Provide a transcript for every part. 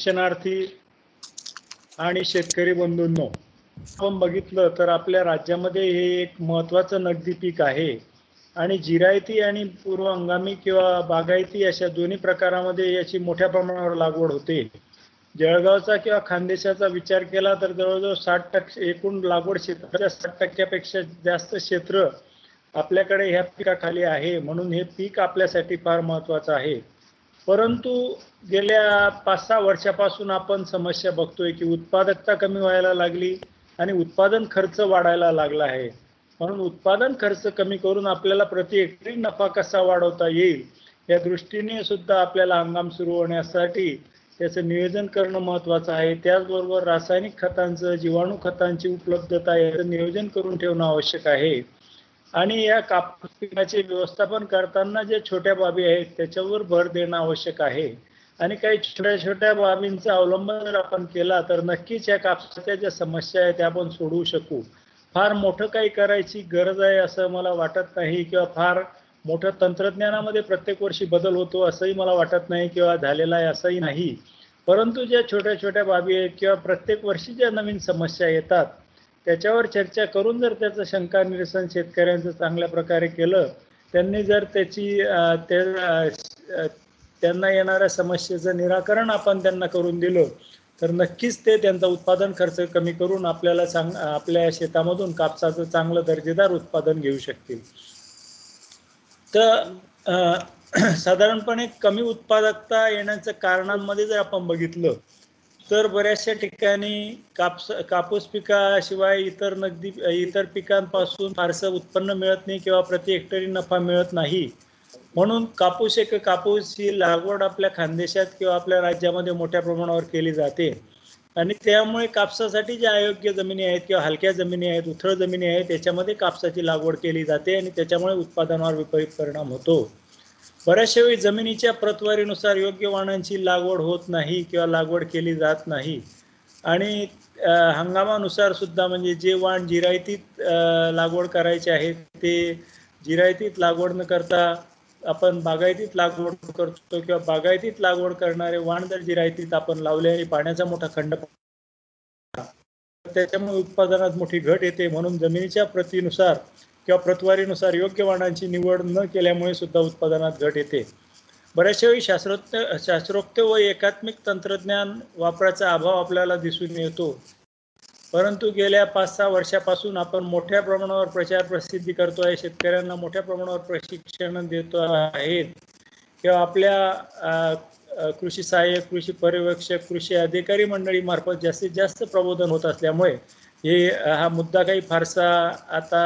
शिक्षणार्थी आणि शेतकरी बंधूंनो, आपण बघितलं तर आपल्या राज्यामध्ये हे एक महत्त्वाचं नगदी पीक आहे आणि जिरायती आणि पूर्व हंगामी किंवा बागायती अशा दोन्ही प्रकारामध्ये याची मोठ्या प्रमाणावर लागवड होते. जळगावचा किंवा खानदेशाचा विचार केला तर जवळजवळ 60% एकूण लागवड क्षेत्राच्या 60%पेक्षा जास्त क्षेत्र आपल्याकडे ह्या पिकाखाली आहे. म्हणून हे पीक आपल्यासाठी फार महत्त्वाचं आहे. परंतु गेल्या 5-6 वर्षापासून आपण समस्या बघतोय की उत्पादकता कमी व्हायला लागली आणि उत्पादन खर्च वाढायला लागला आहे. म्हणून उत्पादन खर्च कमी करून आपल्याला प्रति हेक्टरी नफा कसा वाढवता येईल या दृष्टीने सुद्धा आपल्याला हंगाम सुरू होण्यासाठी त्याचं नियोजन करणं महत्त्वाचं आहे. त्याचबरोबर रासायनिक खतांचं, जीवाणू खतांची उपलब्धता याचं नियोजन करून ठेवणं आवश्यक आहे. आणि या कापूस पिकाचे व्यवस्थापन करताना जे छोट्या बाबी आहेत त्याच्यावर भर देणं आवश्यक आहे. आणि काही छोट्या छोट्या बाबींचा अवलंब जर आपण केला तर नक्कीच या कापसाच्या ज्या समस्या आहेत त्या आपण सोडवू शकू. फार मोठं काही करायची गरज आहे असं मला वाटत नाही किंवा फार मोठं तंत्रज्ञानामध्ये प्रत्येक वर्षी बदल होतो असंही मला वाटत नाही किंवा झालेला आहे असंही नाही. परंतु ज्या छोट्या छोट्या बाबी आहेत किंवा प्रत्येक वर्षी ज्या नवीन समस्या येतात त्याच्यावर चर्चा करून जर त्याचं शंका निरसन शेतकऱ्यांचं चांगल्या प्रकारे केलं, त्यांनी जर त्याची त्यांना येणाऱ्या समस्येचं निराकरण आपण त्यांना करून दिलं तर नक्कीच ते त्यांचा उत्पादन खर्च कमी करून आपल्याला आपल्या शेतामधून कापसाचं चांगलं दर्जेदार उत्पादन घेऊ शकतील. तर साधारणपणे कमी उत्पादकता येण्याच्या कारणांमध्ये जर आपण बघितलं तर बऱ्याचशा ठिकाणी कापूस पिकाशिवाय इतर पिकांपासून फारसं उत्पन्न मिळत नाही किंवा प्रति हेक्टरी नफा मिळत नाही. म्हणून कापूस ही लागवड आपल्या खानदेशात किंवा आपल्या राज्यामध्ये मोठ्या प्रमाणावर केली जाते आणि त्यामुळे कापसासाठी ज्या अयोग्य जमिनी आहेत किंवा हलक्या जमिनी आहेत, उथळ जमिनी आहेत त्याच्यामध्ये कापसाची लागवड केली जाते आणि त्याच्यामुळे उत्पादनावर विपरीत परिणाम होतो. बऱ्याचशा वेळी जमिनीच्या प्रतवारीनुसार योग्य वाणांची लागवड होत नाही किंवा लागवड केली जात नाही आणि हंगामानुसार सुद्धा म्हणजे जे वाण जिरायतीत लागवड करायचे आहे ते जिरायतीत लागवड न करता आपण बागायतीत लागवड करतो किंवा बागायतीत लागवड करणारे वाण जर जिरायतीत आपण लावले आणि पाण्याचा मोठा खंड त्याच्यामुळे उत्पादनात मोठी घट येते. म्हणून जमिनीच्या प्रतीनुसार किंवा प्रतवारीनुसार योग्य वाणांची निवड न केल्यामुळे सुद्धा उत्पादनात घट येते. बऱ्याचशा वेळी शास्त्रोक्त व एकात्मिक तंत्रज्ञान वापराचा अभाव आपल्याला दिसून येतो. परंतु गेल्या 5-6 वर्षापासून आपण मोठ्या प्रमाणावर प्रचार प्रसिद्धी करतो आहे, शेतकऱ्यांना मोठ्या प्रमाणावर प्रशिक्षण देतो आहेत किंवा आपल्या कृषी सहाय्यक, कृषी पर्यवेक्षक, कृषी अधिकारी मंडळी मार्फत जास्तीत जास्त प्रबोधन होत असल्यामुळे हा मुद्दा काही फारसा आता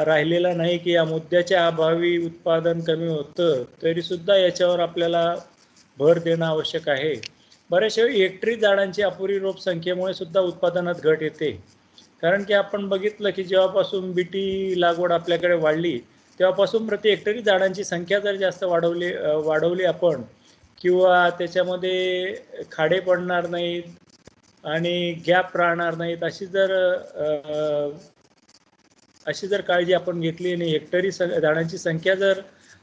राहिलेला नाही की या मुद्द्याच्या अभावी उत्पादन कमी होतं, तरी सुद्धा याच्यावर आपल्याला भर देणं आवश्यक आहे. बऱ्याचशा वेळी हेक्टरी झाडांची अपुरी रोप संख्येमुळे सुद्धा उत्पादनात घट येते. कारण की आपण बघितलं की जेव्हापासून बीटी लागवड आपल्याकडे वाढली तेव्हापासून प्रति हेक्टरी झाडांची संख्या जर जास्त वाढवली आपण किंवा त्याच्यामध्ये खाडे पडणार नाहीत आणि गॅप राहणार नाहीत अशी जर काळजी आपण घेतली आणि हेक्टरी झाडांची संख्या जर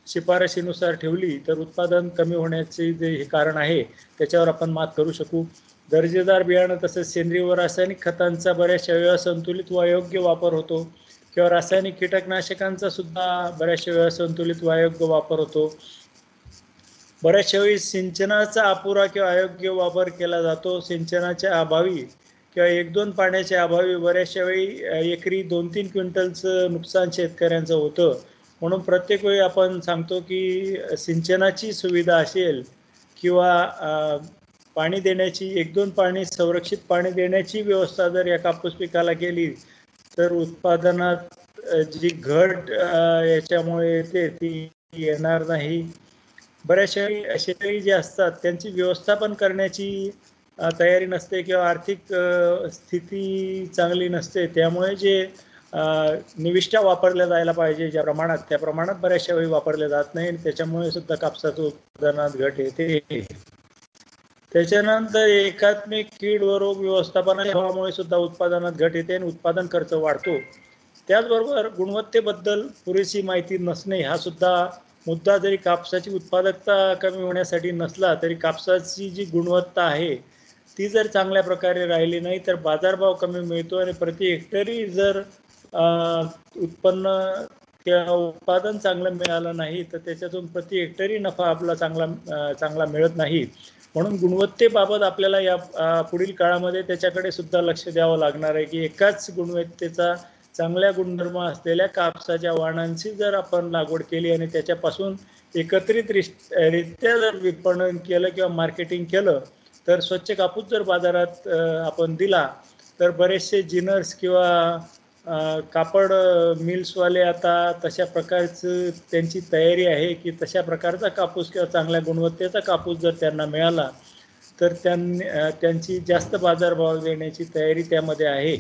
शिफारशीनुसार ठेवली तर उत्पादन कमी होण्याचे जे हे कारण आहे त्याच्यावर आपण मात करू शकू. दर्जेदार बियाणं तसेच सेंद्रिय व रासायनिक खतांचा बऱ्याचशा वेळा संतुलित व अयोग्य वापर होतो किंवा रासायनिक कीटकनाशकांचा सुद्धा बऱ्याचशा वेळा संतुलित व अयोग्य वापर होतो. बऱ्याचशा वेळी सिंचनाचा अपुरा किंवा अयोग्य वापर केला जातो. सिंचनाच्या अभावी किंवा 1-2 पाण्याच्या अभावी बऱ्याचशा वेळी एकरी 2-3 क्विंटलचं नुकसान शेतकऱ्यांचं होतं. म्हणून प्रत्येक वेळी आपण सांगतो की सिंचनाची सुविधा असेल किंवा पाणी देण्याची 1-2 संरक्षित पाणी देण्याची व्यवस्था जर या कापूस पिकाला केली तर उत्पादनात जी घट याच्यामुळे येते ती येणार नाही. बऱ्याचशा शेतकरी जे असतात त्यांची व्यवस्थापन करण्याची तयारी नसते किंवा आर्थिक स्थिती चांगली नसते, त्यामुळे जे निविष्ठा वापरल्या जायला पाहिजे ज्या प्रमाणात त्या प्रमाणात बऱ्याचशा वेळी वापरल्या जात नाही आणि त्याच्यामुळे सुद्धा कापसाचं उत्पादनात घट येते. त्याच्यानंतर एकात्मिक कीड व रोग व्यवस्थापनाच्या अभावामुळे सुद्धा उत्पादनात घट येते आणि उत्पादन खर्च वाढतो. त्याचबरोबर गुणवत्तेबद्दल पुरेशी माहिती नसणे हा सुद्धा मुद्दा जरी कापसाची उत्पादकता कमी होण्यासाठी नसला तरी कापसाची जी गुणवत्ता आहे ती जर चांगल्या प्रकारे राहिली नाही तर बाजारभाव कमी मिळतो आणि प्रति हेक्टरी जर उत्पन्न किंवा उत्पादन चांगलं मिळालं नाही तर त्याच्यातून प्रति हेक्टरी नफा आपला चांगला मिळत नाही. म्हणून गुणवत्तेबाबत आपल्याला या पुढील काळामध्ये त्याच्याकडे सुद्धा लक्ष द्यावं लागणार आहे की एकाच गुणवत्तेचा चांगल्या गुणधर्म असलेल्या कापसाच्या वाणांची जर आपण लागवड केली आणि त्याच्यापासून एकत्रितरित्या जर विपणन केलं किंवा मार्केटिंग केलं तर स्वच्छ कापूस जर बाजारात आपण दिला तर बरेचसे जिनर्स किंवा कापड मिल्सवाले आता तशा प्रकारचं त्यांची तयारी आहे की तशा प्रकारचा कापूस किंवा चांगल्या गुणवत्तेचा कापूस जर त्यांना मिळाला तर त्यांची जास्त बाजारभाव देण्याची तयारी त्यामध्ये आहे.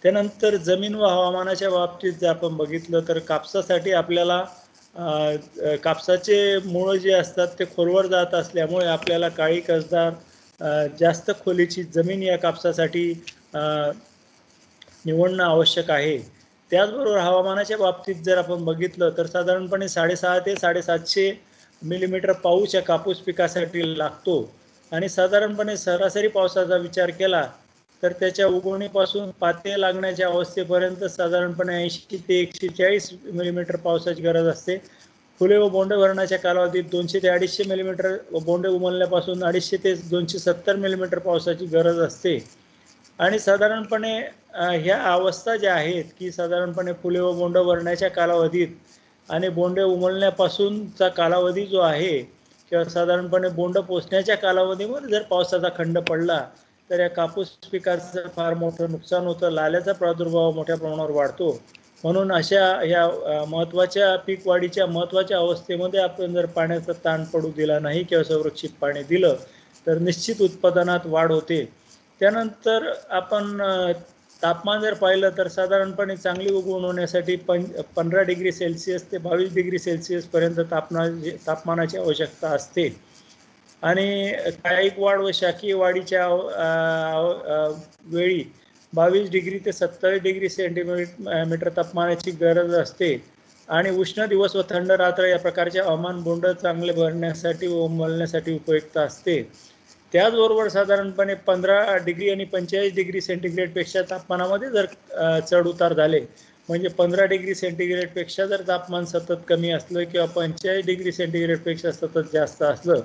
त्यानंतर जमीन व हवामानाच्या बाबतीत जर आपण बघितलं तर कापसासाठी आपल्याला कापसाचे मूळ जे असतात ते खोलवर जात असल्यामुळे आपल्याला काळी कसदार जास्त खोलीची जमीन या कापसासाठी निवडणं आवश्यक आहे. त्याचबरोबर हवामानाच्या बाबतीत जर आपण बघितलं तर साधारणपणे 650 ते 750 मिलीमीटर पाऊस या कापूस पिकासाठी लागतो आणि साधारणपणे सरासरी पावसाचा विचार केला तर त्याच्या उगवणीपासून पाते लागण्याच्या अवस्थेपर्यंत साधारणपणे 80 ते 140 मिलीमीटर पावसाची गरज असते. फुले व बोंडे भरण्याच्या कालावधीत 200 ते 250 मिलीमीटर व बोंडे उमलण्यापासून 250 ते 270 मिलीमीटर पावसाची गरज असते. आणि साधारणपणे ह्या अवस्था ज्या आहेत की साधारणपणे फुले व बोंडे भरण्याच्या कालावधीत आणि बोंडे उमलण्यापासूनचा कालावधी जो आहे किंवा साधारणपणे बोंड पोचण्याच्या कालावधीमध्ये जर पावसाचा खंड पडला तर या कापूस पिकाचं फार मोठं नुकसान होतं. लाल्याचा प्रादुर्भाव मोठ्या प्रमाणावर वाढतो. म्हणून अशा ह्या महत्त्वाच्या पीक वाढीच्या महत्त्वाच्या अवस्थेमध्ये आपण जर पाण्याचा ताण पडू दिला नाही किंवा संरक्षित पाणी दिलं तर निश्चित उत्पादनात वाढ होते. त्यानंतर आपण तापमान जर पाहिलं तर साधारणपणे चांगली उगवण होण्यासाठी 15 डिग्री सेल्सिअस ते 22 डिग्री सेल्सिअसपर्यंत तापमानाची आवश्यकता असते. आणि कायिक वाढ व शाकीय वाढीच्या वेळी 22 डिग्री ते 27 डिग्री सेंटीमीटर तापमानाची गरज असते. आणि उष्ण दिवस व थंड रात्र या प्रकारचे हवामान बोंड चांगले भरण्यासाठी व उमलण्यासाठी उपयुक्त असते. त्याचबरोबर साधारणपणे 15 डिग्री आणि 45 डिग्री सेंटीग्रेडपेक्षा तापमानामध्ये जर चढ उतार झाले म्हणजे 15 डिग्री सेंटीग्रेडपेक्षा जर तापमान सतत कमी असलं किंवा 45 डिग्री सेंटीग्रेडपेक्षा सतत जास्त असलं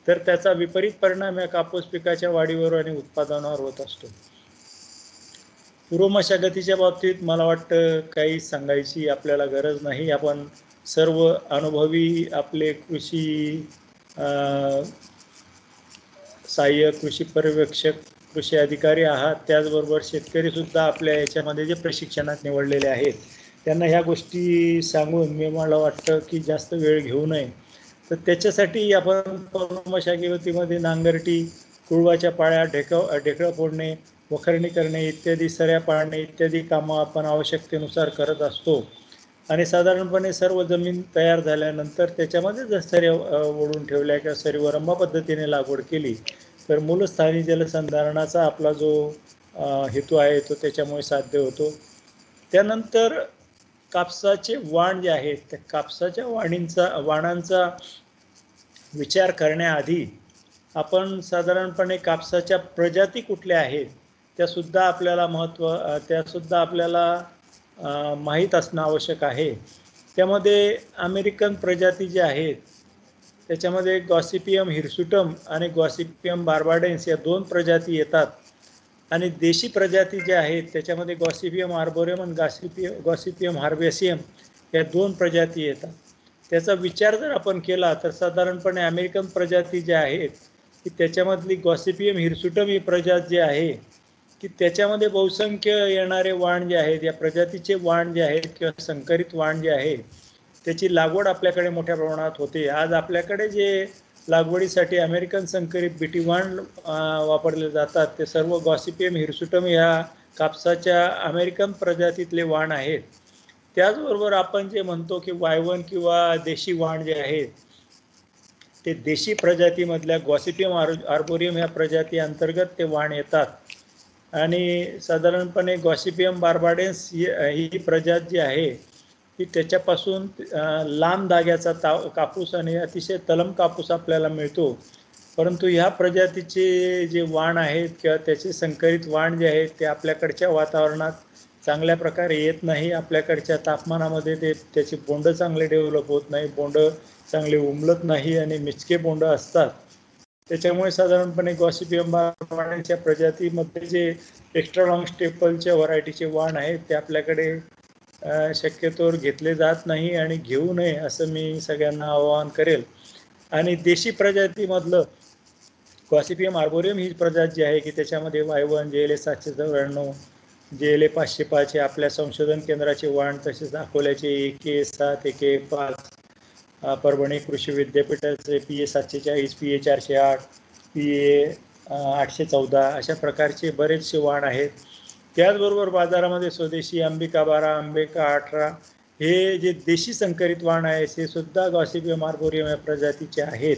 तर त्याचा विपरीत परिणाम या कापूस पिकाच्या वाढीवर आणि उत्पादनावर होत असतो. पूर्व मशागतीच्या बाबतीत मला वाटतं काही सांगायची आपल्याला गरज नाही. आपण सर्व अनुभवी आपले कृषी सहाय्यक, कृषी पर्यवेक्षक, कृषी अधिकारी आहात. त्याचबरोबर शेतकरी सुद्धा आपल्या याच्यामध्ये जे प्रशिक्षणात निवडलेले आहेत त्यांना ह्या गोष्टी सांगून मला वाटतं की जास्त वेळ घेऊ नये. तर त्याच्यासाठी आपण पूर्व मशागतीमध्ये नांगरटी, कुळवाच्या पाळ्या, ढेकळं फोडणे, वखरणी करणे इत्यादी, सऱ्या पाडणे इत्यादी कामं आपण आवश्यकतेनुसार करत असतो. आणि साधारणपणे सर्व जमीन तयार झाल्यानंतर त्याच्यामध्ये जर सऱ्या ओढून ठेवल्या किंवा सरीवरंबा पद्धतीने लागवड केली तर मूलस्थानी जलसंधारणाचा आपला जो हेतू आहे तो त्याच्यामुळे साध्य होतो. त्यानंतर कापसाचे वाण जे आहेत त्या कापसाच्या वाणांचा विचार करण्याआधी आपण साधारणपणे कापसाच्या प्रजाती कुठल्या आहेत त्यासुद्धा आपल्याला माहीत असणं आवश्यक आहे. त्यामध्ये अमेरिकन प्रजाती ज्या आहेत त्याच्यामध्ये गॉसिपियम हिरसुटम आणि गॉसिपियम बार्बाडेन्स या 2 प्रजाती येतात. आणि देशी प्रजाती ज्या आहेत त्याच्यामध्ये गॉसिपियम आर्बोरियम आणि गॉसिपियम हार्बेसियम या 2 प्रजाती येतात. त्याचा विचार जर आपण केला तर साधारणपणे अमेरिकन प्रजाती ज्या आहेत की त्याच्यामधली गॉसिपियम हिरसुटम ही प्रजाती जी आहे की त्याच्यामध्ये बहुसंख्य येणारे वाण जे आहेत या प्रजातीचे वाण जे आहेत किंवा संकरित वाण जे आहे त्याची लागवड आपल्याकडे मोठ्या प्रमाणात होते. आज आपल्याकडे जे लागवडीसाठी अमेरिकन संकरित बीटी वाण वापरले जातात ते सर्व गॉसिपियम हिरसुटम या कापसाच्या अमेरिकन प्रजातीतले वाण आहेत. त्याचबरोबर आपण जे म्हणतो की वायवन किंवा देशी वाण जे आहेत ते देशी प्रजातीमधल्या गॉसिपियम आर्बोरियम ह्या प्रजाती अंतर्गत ते वाण येतात. आणि साधारणपणे गॉसिपियम बार्बाडेन्स ही प्रजात जी आहे की त्याच्यापासून लांब धाग्याचा कापूस आणि अतिशय तलम कापूस आपल्याला मिळतो. परंतु ह्या प्रजातीचे जे वाण आहेत किंवा त्याचे संकरित वाण जे आहेत ते आपल्याकडच्या वातावरणात चांगल्या प्रकारे येत नाही. आपल्याकडच्या तापमानामध्ये त्याचे बोंड चांगले डेव्हलप होत नाही, बोंड चांगले उमलत नाही आणि मिचके बोंड असतात. त्याच्यामुळे साधारणपणे गॉसिपियम वाणांच्या प्रजातीमध्ये जे एक्स्ट्रा लॉंग स्टेपलच्या व्हरायटीचे वाण आहेत ते आपल्याकडे शक्यतोवर घेतले जात नाही आणि घेऊ नये असं मी सगळ्यांना आवाहन करेल. आणि देशी प्रजातीमधलं गॉसिपियम आर्बोरियम ही प्रजाती जी आहे की त्याच्यामध्ये Y1 JLA 794, JLA 505 हे आपल्या संशोधन केंद्राचे वाण, तसेच अकोल्याचे AK 7, AK 5, परभणी कृषी विद्यापीठाचे PA 740, PA 408, PA 814 अशा प्रकारचे बरेचसे वाण आहेत. त्याचबरोबर बाजारामध्ये स्वदेशी अंबिका 12, अंबिका 18 हे जे देशी संकरित वाण आहे ते सुद्धा गॉसिपियम आर्बोरियम या प्रजातीचे आहेत.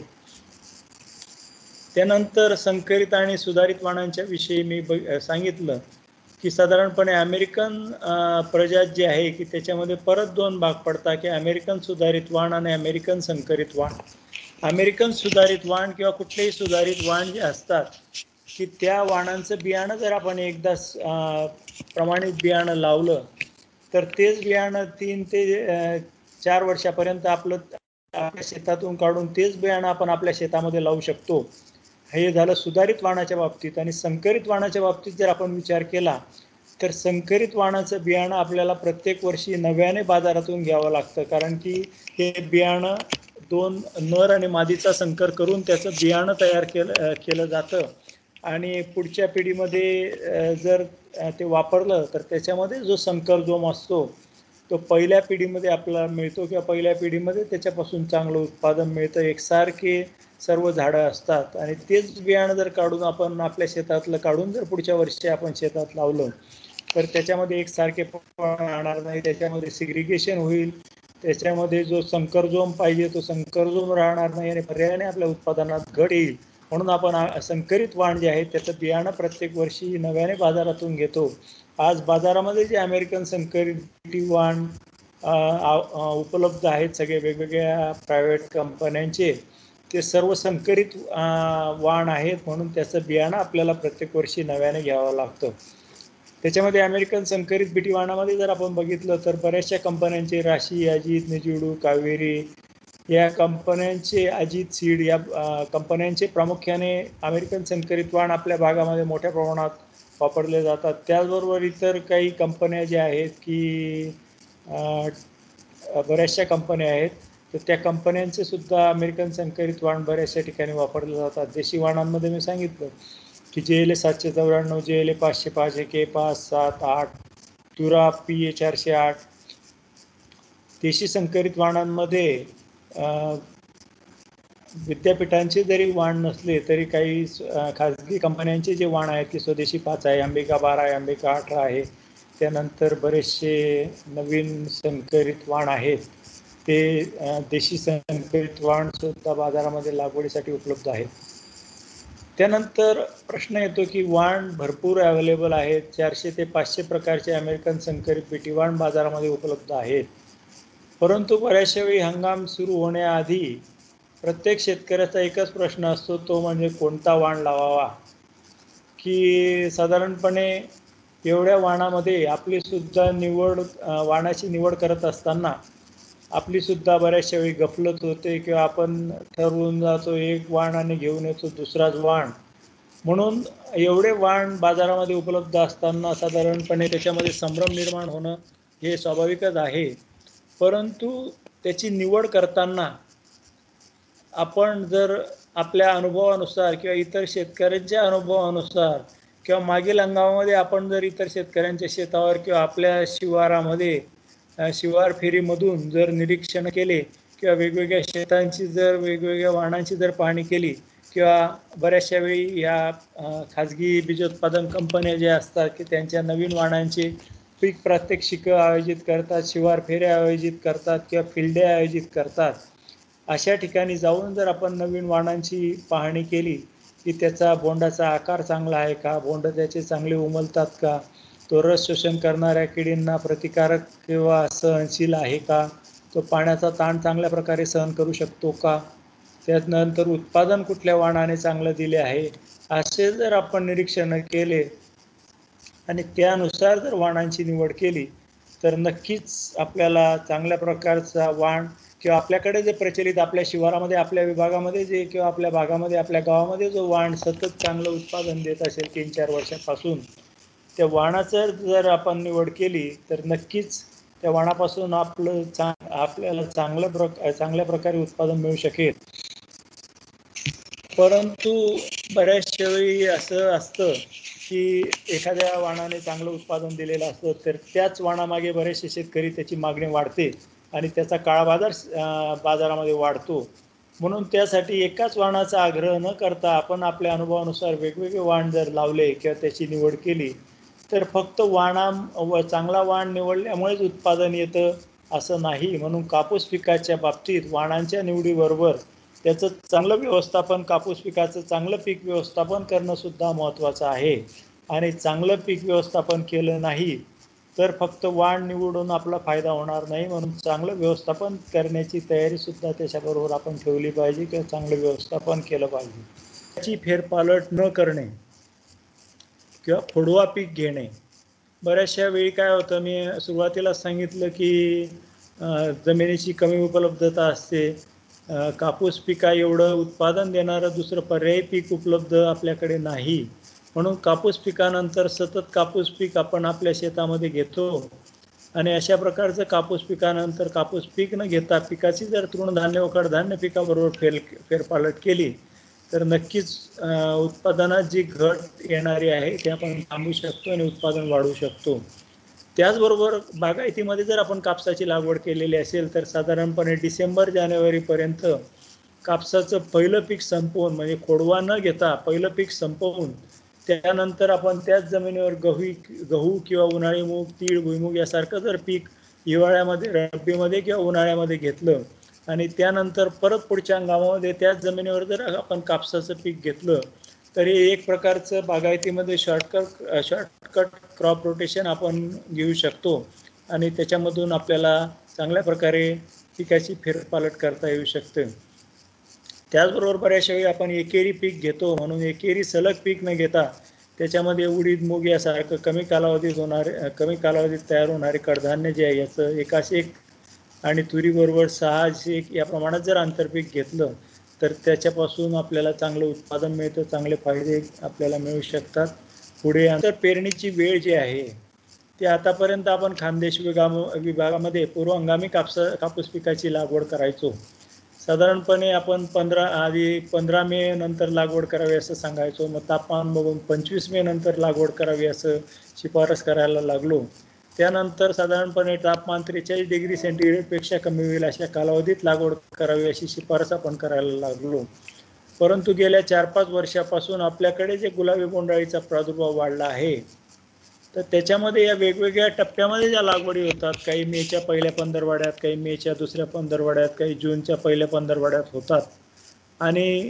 त्यानंतर संकरित आणि सुधारित वाणांच्या विषयी मी सांगितलं की साधारणपणे अमेरिकन प्रजात जी आहे की त्याच्यामध्ये परत दोन भाग पडतात की अमेरिकन सुधारित वाण आणि अमेरिकन संकरित वाण. अमेरिकन सुधारित वाण किंवा कुठलेही सुधारित वाण जे असतात की त्या वाणांचं बियाणं जर आपण एकदा प्रमाणित बियाणं लावलं तर तेच बियाणं 3 ते 4 वर्षापर्यंत आपल्या शेतातून काढून तेच बियाणं आपण आपल्या शेतामध्ये लावू शकतो. हे झालं सुधारित वाणाच्या बाबतीत. आणि संकरित वाणाच्या बाबतीत जर आपण विचार केला तर संकरित वाणाचं बियाणं आपल्याला प्रत्येक वर्षी नव्याने बाजारातून घ्यावं लागतं, कारण की हे बियाणं 2 नर आणि मादीचा संकर करून त्याचं बियाणं तयार केलं जातं. आणि पुढच्या पिढीमध्ये जर ते वापरलं तर त्याच्यामध्ये जो संकरजोम असतो तो पहिल्या पिढीमध्ये आपल्याला मिळतो किंवा पहिल्या पिढीमध्ये त्याच्यापासून चांगलं उत्पादन मिळतं. एकसारखे सर्व झाडं असतात आणि तेच बियाणं जर काढून आपण आपल्या शेतातलं काढून जर पुढच्या वर्षी आपण शेतात लावलं तर त्याच्यामध्ये एकसारखे राहणार नाही, त्याच्यामध्ये सिग्रिगेशन होईल, त्याच्यामध्ये जो संकरजोम पाहिजे तो संकरजोम राहणार नाही आणि पर्यायाने आपल्या उत्पादनात घट येईल. म्हणून आपण संकरित वाण जे आहे त्याचं बियाणं प्रत्येक वर्षी नव्याने बाजारातून घेतो. आज बाजारामध्ये जे अमेरिकन संकरित वाण उपलब्ध आहेत सगळे वेगवेगळ्या प्रायव्हेट कंपन्यांचे, ते सर्व संकरित वाण आहेत, म्हणून त्याचं बियाणं आपल्याला प्रत्येक वर्षी नव्याने घ्यावं लागतं. त्याच्यामध्ये अमेरिकन संकरित बीटी वाणामध्ये जर आपण बघितलं तर बऱ्याचशा कंपन्यांचे राशी, अजित, निजिडू, कावेरी या कंपन्यांचे, अजित सीड या कंपन्यांचे प्रामुख्याने अमेरिकन संकरित वाण आपल्या भागामध्ये मोठ्या प्रमाणात वापरले जातात. त्याचबरोबर इतर काही कंपन्या ज्या आहेत की बऱ्याचशा कंपन्या आहेत तर त्या कंपन्यांचे सुद्धा अमेरिकन संकरित वाण बऱ्याचशा ठिकाणी वापरले जातात. देशी वाणांमध्ये मी सांगितलं की JLA 794, JLA 505, AK 5, 7, 8, तुरा PA 408. देशी संकरित वाणांमध्ये विद्यापीठांचे जरी वाण नसले तरी काही खाजगी कंपन्यांचे जे वाण आहेत की स्वदेशी 5 आहे, अंबिका 12 आहे, अंबिका 18 आहे, त्यानंतर बरेचसे नवीन संकरित वाण आहेत, ते देशी संकरित वाण सुद्धा बाजारामध्ये लागवडीसाठी उपलब्ध आहेत. त्यानंतर प्रश्न येतो की वाण भरपूर अवेलेबल आहेत, 400 ते 500 प्रकारचे अमेरिकन संकरित बीटी वाण बाजारामध्ये उपलब्ध आहेत. परंतु बऱ्याचशा वेळी हंगाम सुरू होण्याआधी प्रत्येक शेतकऱ्याचा एकच प्रश्न असतो, तो म्हणजे कोणता वाण लावावा. की साधारणपणे एवढ्या वाणामध्ये आपली सुद्धा वाणाची निवड करत असताना आपली सुद्धा बऱ्याचशा वेळी गफलत होते किंवा आपण ठरवून जातो एक वाण आणि घेऊन येतो दुसराच वाण. म्हणून एवढे वाण बाजारामध्ये उपलब्ध असताना साधारणपणे त्याच्यामध्ये संभ्रम निर्माण होणं हे स्वाभाविकच आहे. परंतु त्याची निवड करताना आपण जर आपल्या अनुभवानुसार किंवा इतर शेतकऱ्यांच्या अनुभवानुसार किंवा मागील हंगामामध्ये आपण जर इतर शेतकऱ्यांच्या शेतावर किंवा आपल्या शिवारामध्ये शिवार फेरीमधून जर निरीक्षण केले किंवा वेगवेगळ्या शेतांची जर वेगवेगळ्या वाणांची जर पाहणी केली किंवा बऱ्याचशा वेळी या खाजगी बीजोत्पादन कंपन्या ज्या असतात की त्यांच्या नवीन वाणांचे पीक प्रात्यक्षिकं आयोजित करतात, शिवार फेऱ्या आयोजित करतात किंवा फिल्डे आयोजित करतात. अशा ठिकाणी जाऊन जर आपण नवीन वाणांची पाहणी केली की त्याचा बोंडाचा आकार चांगला आहे का, बोंड त्याचे चांगले उमलतात का, तो रस शोषण करणाऱ्या किडींना प्रतिकारक किंवा सहनशील आहे का, तो पाण्याचा ताण चांगल्या प्रकारे सहन करू शकतो का, त्यानंतर उत्पादन कुठल्या वाणाने चांगलं दिले आहे, असे जर आपण निरीक्षण केले आणि त्यानुसार जर वाणांची निवड केली तर नक्कीच आपल्याला चांगल्या प्रकारचा वाण किंवा आपल्याकडे जे प्रचलित आपल्या शिवारामध्ये आपल्या विभागामध्ये जे किंवा आपल्या भागामध्ये आपल्या गावामध्ये जो वाण सतत चांगलं उत्पादन देत असेल 3-4 वर्षापासून, त्या वाणाचं जर आपण निवड केली तर नक्कीच त्या वाणापासून आपल्याला चांगल्या प्रकारे उत्पादन मिळू शकेल. परंतु बऱ्याचशा वेळी असं असतं की एखाद्या वाणाने चांगलं उत्पादन दिलेलं असतं तर त्याच वाणामागे बरेचसे शेतकरी त्याची मागणी वाढते आणि त्याचा काळाबाजार बाजारामध्ये वाढतो. म्हणून त्यासाठी एकाच वाणाचा आग्रह न करता आपण आपल्या अनुभवानुसार वेगवेगळे वाण जर लावले किंवा त्याची निवड केली तर फक्त चांगला वाण निवडल्यामुळेच उत्पादन येतं असं नाही. म्हणून कापूस पिकाच्या बाबतीत वाणांच्या निवडीबरोबर त्याचं चांगलं व्यवस्थापन, कापूस पिकाचं चांगलं पीक व्यवस्थापन करणं सुद्धा महत्त्वाचं आहे. आणि चांगलं पीक व्यवस्थापन केलं नाही तर फक्त वाण निवडून आपला फायदा होणार नाही. म्हणून चांगलं व्यवस्थापन करण्याची तयारी सुद्धा त्याच्याबरोबर आपण ठेवली पाहिजे किंवा चांगलं व्यवस्थापन केलं पाहिजे. त्याची फेरपालट न करणे किंवा खोडवा पीक घेणे. बऱ्याचशा वेळी काय होतं, मी सुरुवातीला सांगितलं की जमिनीची कमी उपलब्धता असते, कापूस पिका एवढं उत्पादन देणारं दुसरं पर्यायी पीक उपलब्ध आपल्याकडे नाही. म्हणून कापूस पिकानंतर सतत कापूस पीक आपण आपल्या शेतामध्ये घेतो आणि अशा प्रकारचं कापूस पिकानंतर कापूस पीक न घेता पिकाची जर तृणधान्य व कडधान्य पिकाबरोबर फेरपालट केली तर नक्कीच उत्पादनात जी घट येणारी आहे ते आपण थांबवू शकतो आणि उत्पादन वाढवू शकतो. त्याचबरोबर बागायतीमध्ये जर आपण कापसाची लागवड केलेली असेल तर साधारणपणे डिसेंबर-जानेवारीपर्यंत कापसाचं पहिलं पीक संपवून, म्हणजे खोडवा न घेता पहिलं पीक संपवून त्यानंतर आपण त्याच जमिनीवर गहू किंवा उन्हाळी मूग, तीळ, भुईमूग यासारखं जर पीक हिवाळ्यामध्ये, रब्बीमध्ये किंवा उन्हाळ्यामध्ये घेतलं आणि त्यानंतर परत पुढच्या हंगामामध्ये त्याच जमिनीवर जर आपण कापसाचं पीक घेतलं तर हे एक प्रकारचं बागायतीमध्ये शॉर्टकट क्रॉप रोटेशन आपण घेऊ शकतो आणि त्याच्यामधून आपल्याला चांगल्या प्रकारे पिकाची फेरपालट करता येऊ शकते. त्याचबरोबर बऱ्याचशा वेळी आपण एकेरी पीक घेतो, म्हणून एकेरी सलग पीक न घेता त्याच्यामध्ये उडीद, मूग यासारखं कमी कालावधीत तयार होणारे कडधान्य जे आहे याचं एकास एक आणि तुरीबरोबर 6 या प्रमाणात जर आंतरपीक घेतलं तर त्याच्यापासून आपल्याला चांगलं उत्पादन मिळतं, चांगले फायदे आपल्याला मिळू शकतात. पुढे अंतर पेरणीची वेळ जी आहे ती आतापर्यंत आपण खानदेश विभागामध्ये पूर्व हंगामी कापूस पिकाची लागवड करायचो. साधारणपणे आपण 15 मे नंतर लागवड करावी असं सांगायचो. मग तापमान बघून 25 मे नंतर लागवड करावी असं शिफारस करायला लागलो. त्यानंतर साधारणपणे तापमान 43 डिग्री सेंटीग्रेडपेक्षा कमी होईल अशा कालावधीत लागवड करावी अशी शिफारस आपण करायला लागलो. परंतु गेल्या 4-5 वर्षापासून आपल्याकडे जे गुलाबी बोंडअळीचा प्रादुर्भाव वाढला आहे तर त्याच्यामध्ये या वेगवेगळ्या टप्प्यामध्ये ज्या लागवडी होतात, काही मेच्या पहिल्या पंधरवड्यात, काही मेच्या दुसऱ्या पंधरवड्यात, काही जूनच्या पहिल्या पंधरवड्यात होतात आणि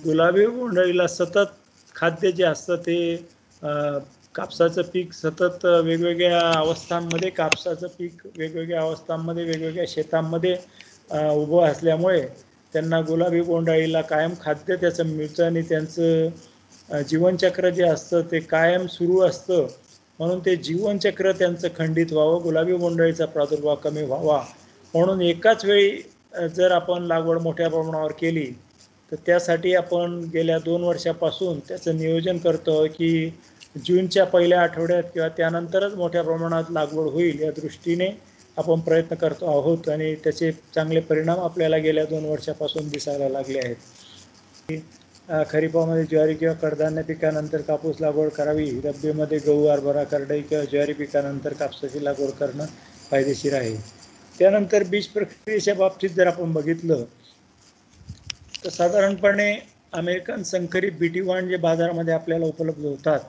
गुलाबी बोंडअळीला सतत खाद्य जे असतं ते कापसाचं पीक सतत वेगवेगळ्या अवस्थांमध्ये वेगवेगळ्या शेतांमध्ये उभं असल्यामुळे त्यांना गुलाबी बोंडअळीला कायम खाद्य त्याचं मिळतं आणि त्यांचं जीवनचक्र जे असतं ते कायम सुरू असतं. म्हणून ते जीवनचक्र त्यांचं खंडित व्हावं, गुलाबी बोंडअळीचा प्रादुर्भाव कमी व्हावा म्हणून एकाच वेळी जर आपण लागवड मोठ्या प्रमाणावर केली तर त्यासाठी आपण गेल्या 2 वर्षापासून त्याचं नियोजन करतो की जूनच्या पहिल्या आठवड्यात किंवा त्यानंतरच मोठ्या प्रमाणात लागवड होईल या दृष्टीने आपण प्रयत्न करतो आहोत आणि त्याचे चांगले परिणाम आपल्याला गेल्या 2 वर्षापासून दिसायला लागले आहेत. खरीपामध्ये ज्वारी किंवा कडधान्य पिकानंतर कापूस लागवड करावी, रब्बीमध्ये गहू, हरभरा, करडई किंवा ज्वारी पिकानंतर कापसाची लागवड करणं फायदेशीर आहे. त्यानंतर बीज प्रक्रियेच्या बाबतीत जर आपण बघितलं तर साधारणपणे अमेरिकन संकरित बीटी वाण जे बाजारामध्ये आपल्याला उपलब्ध होतात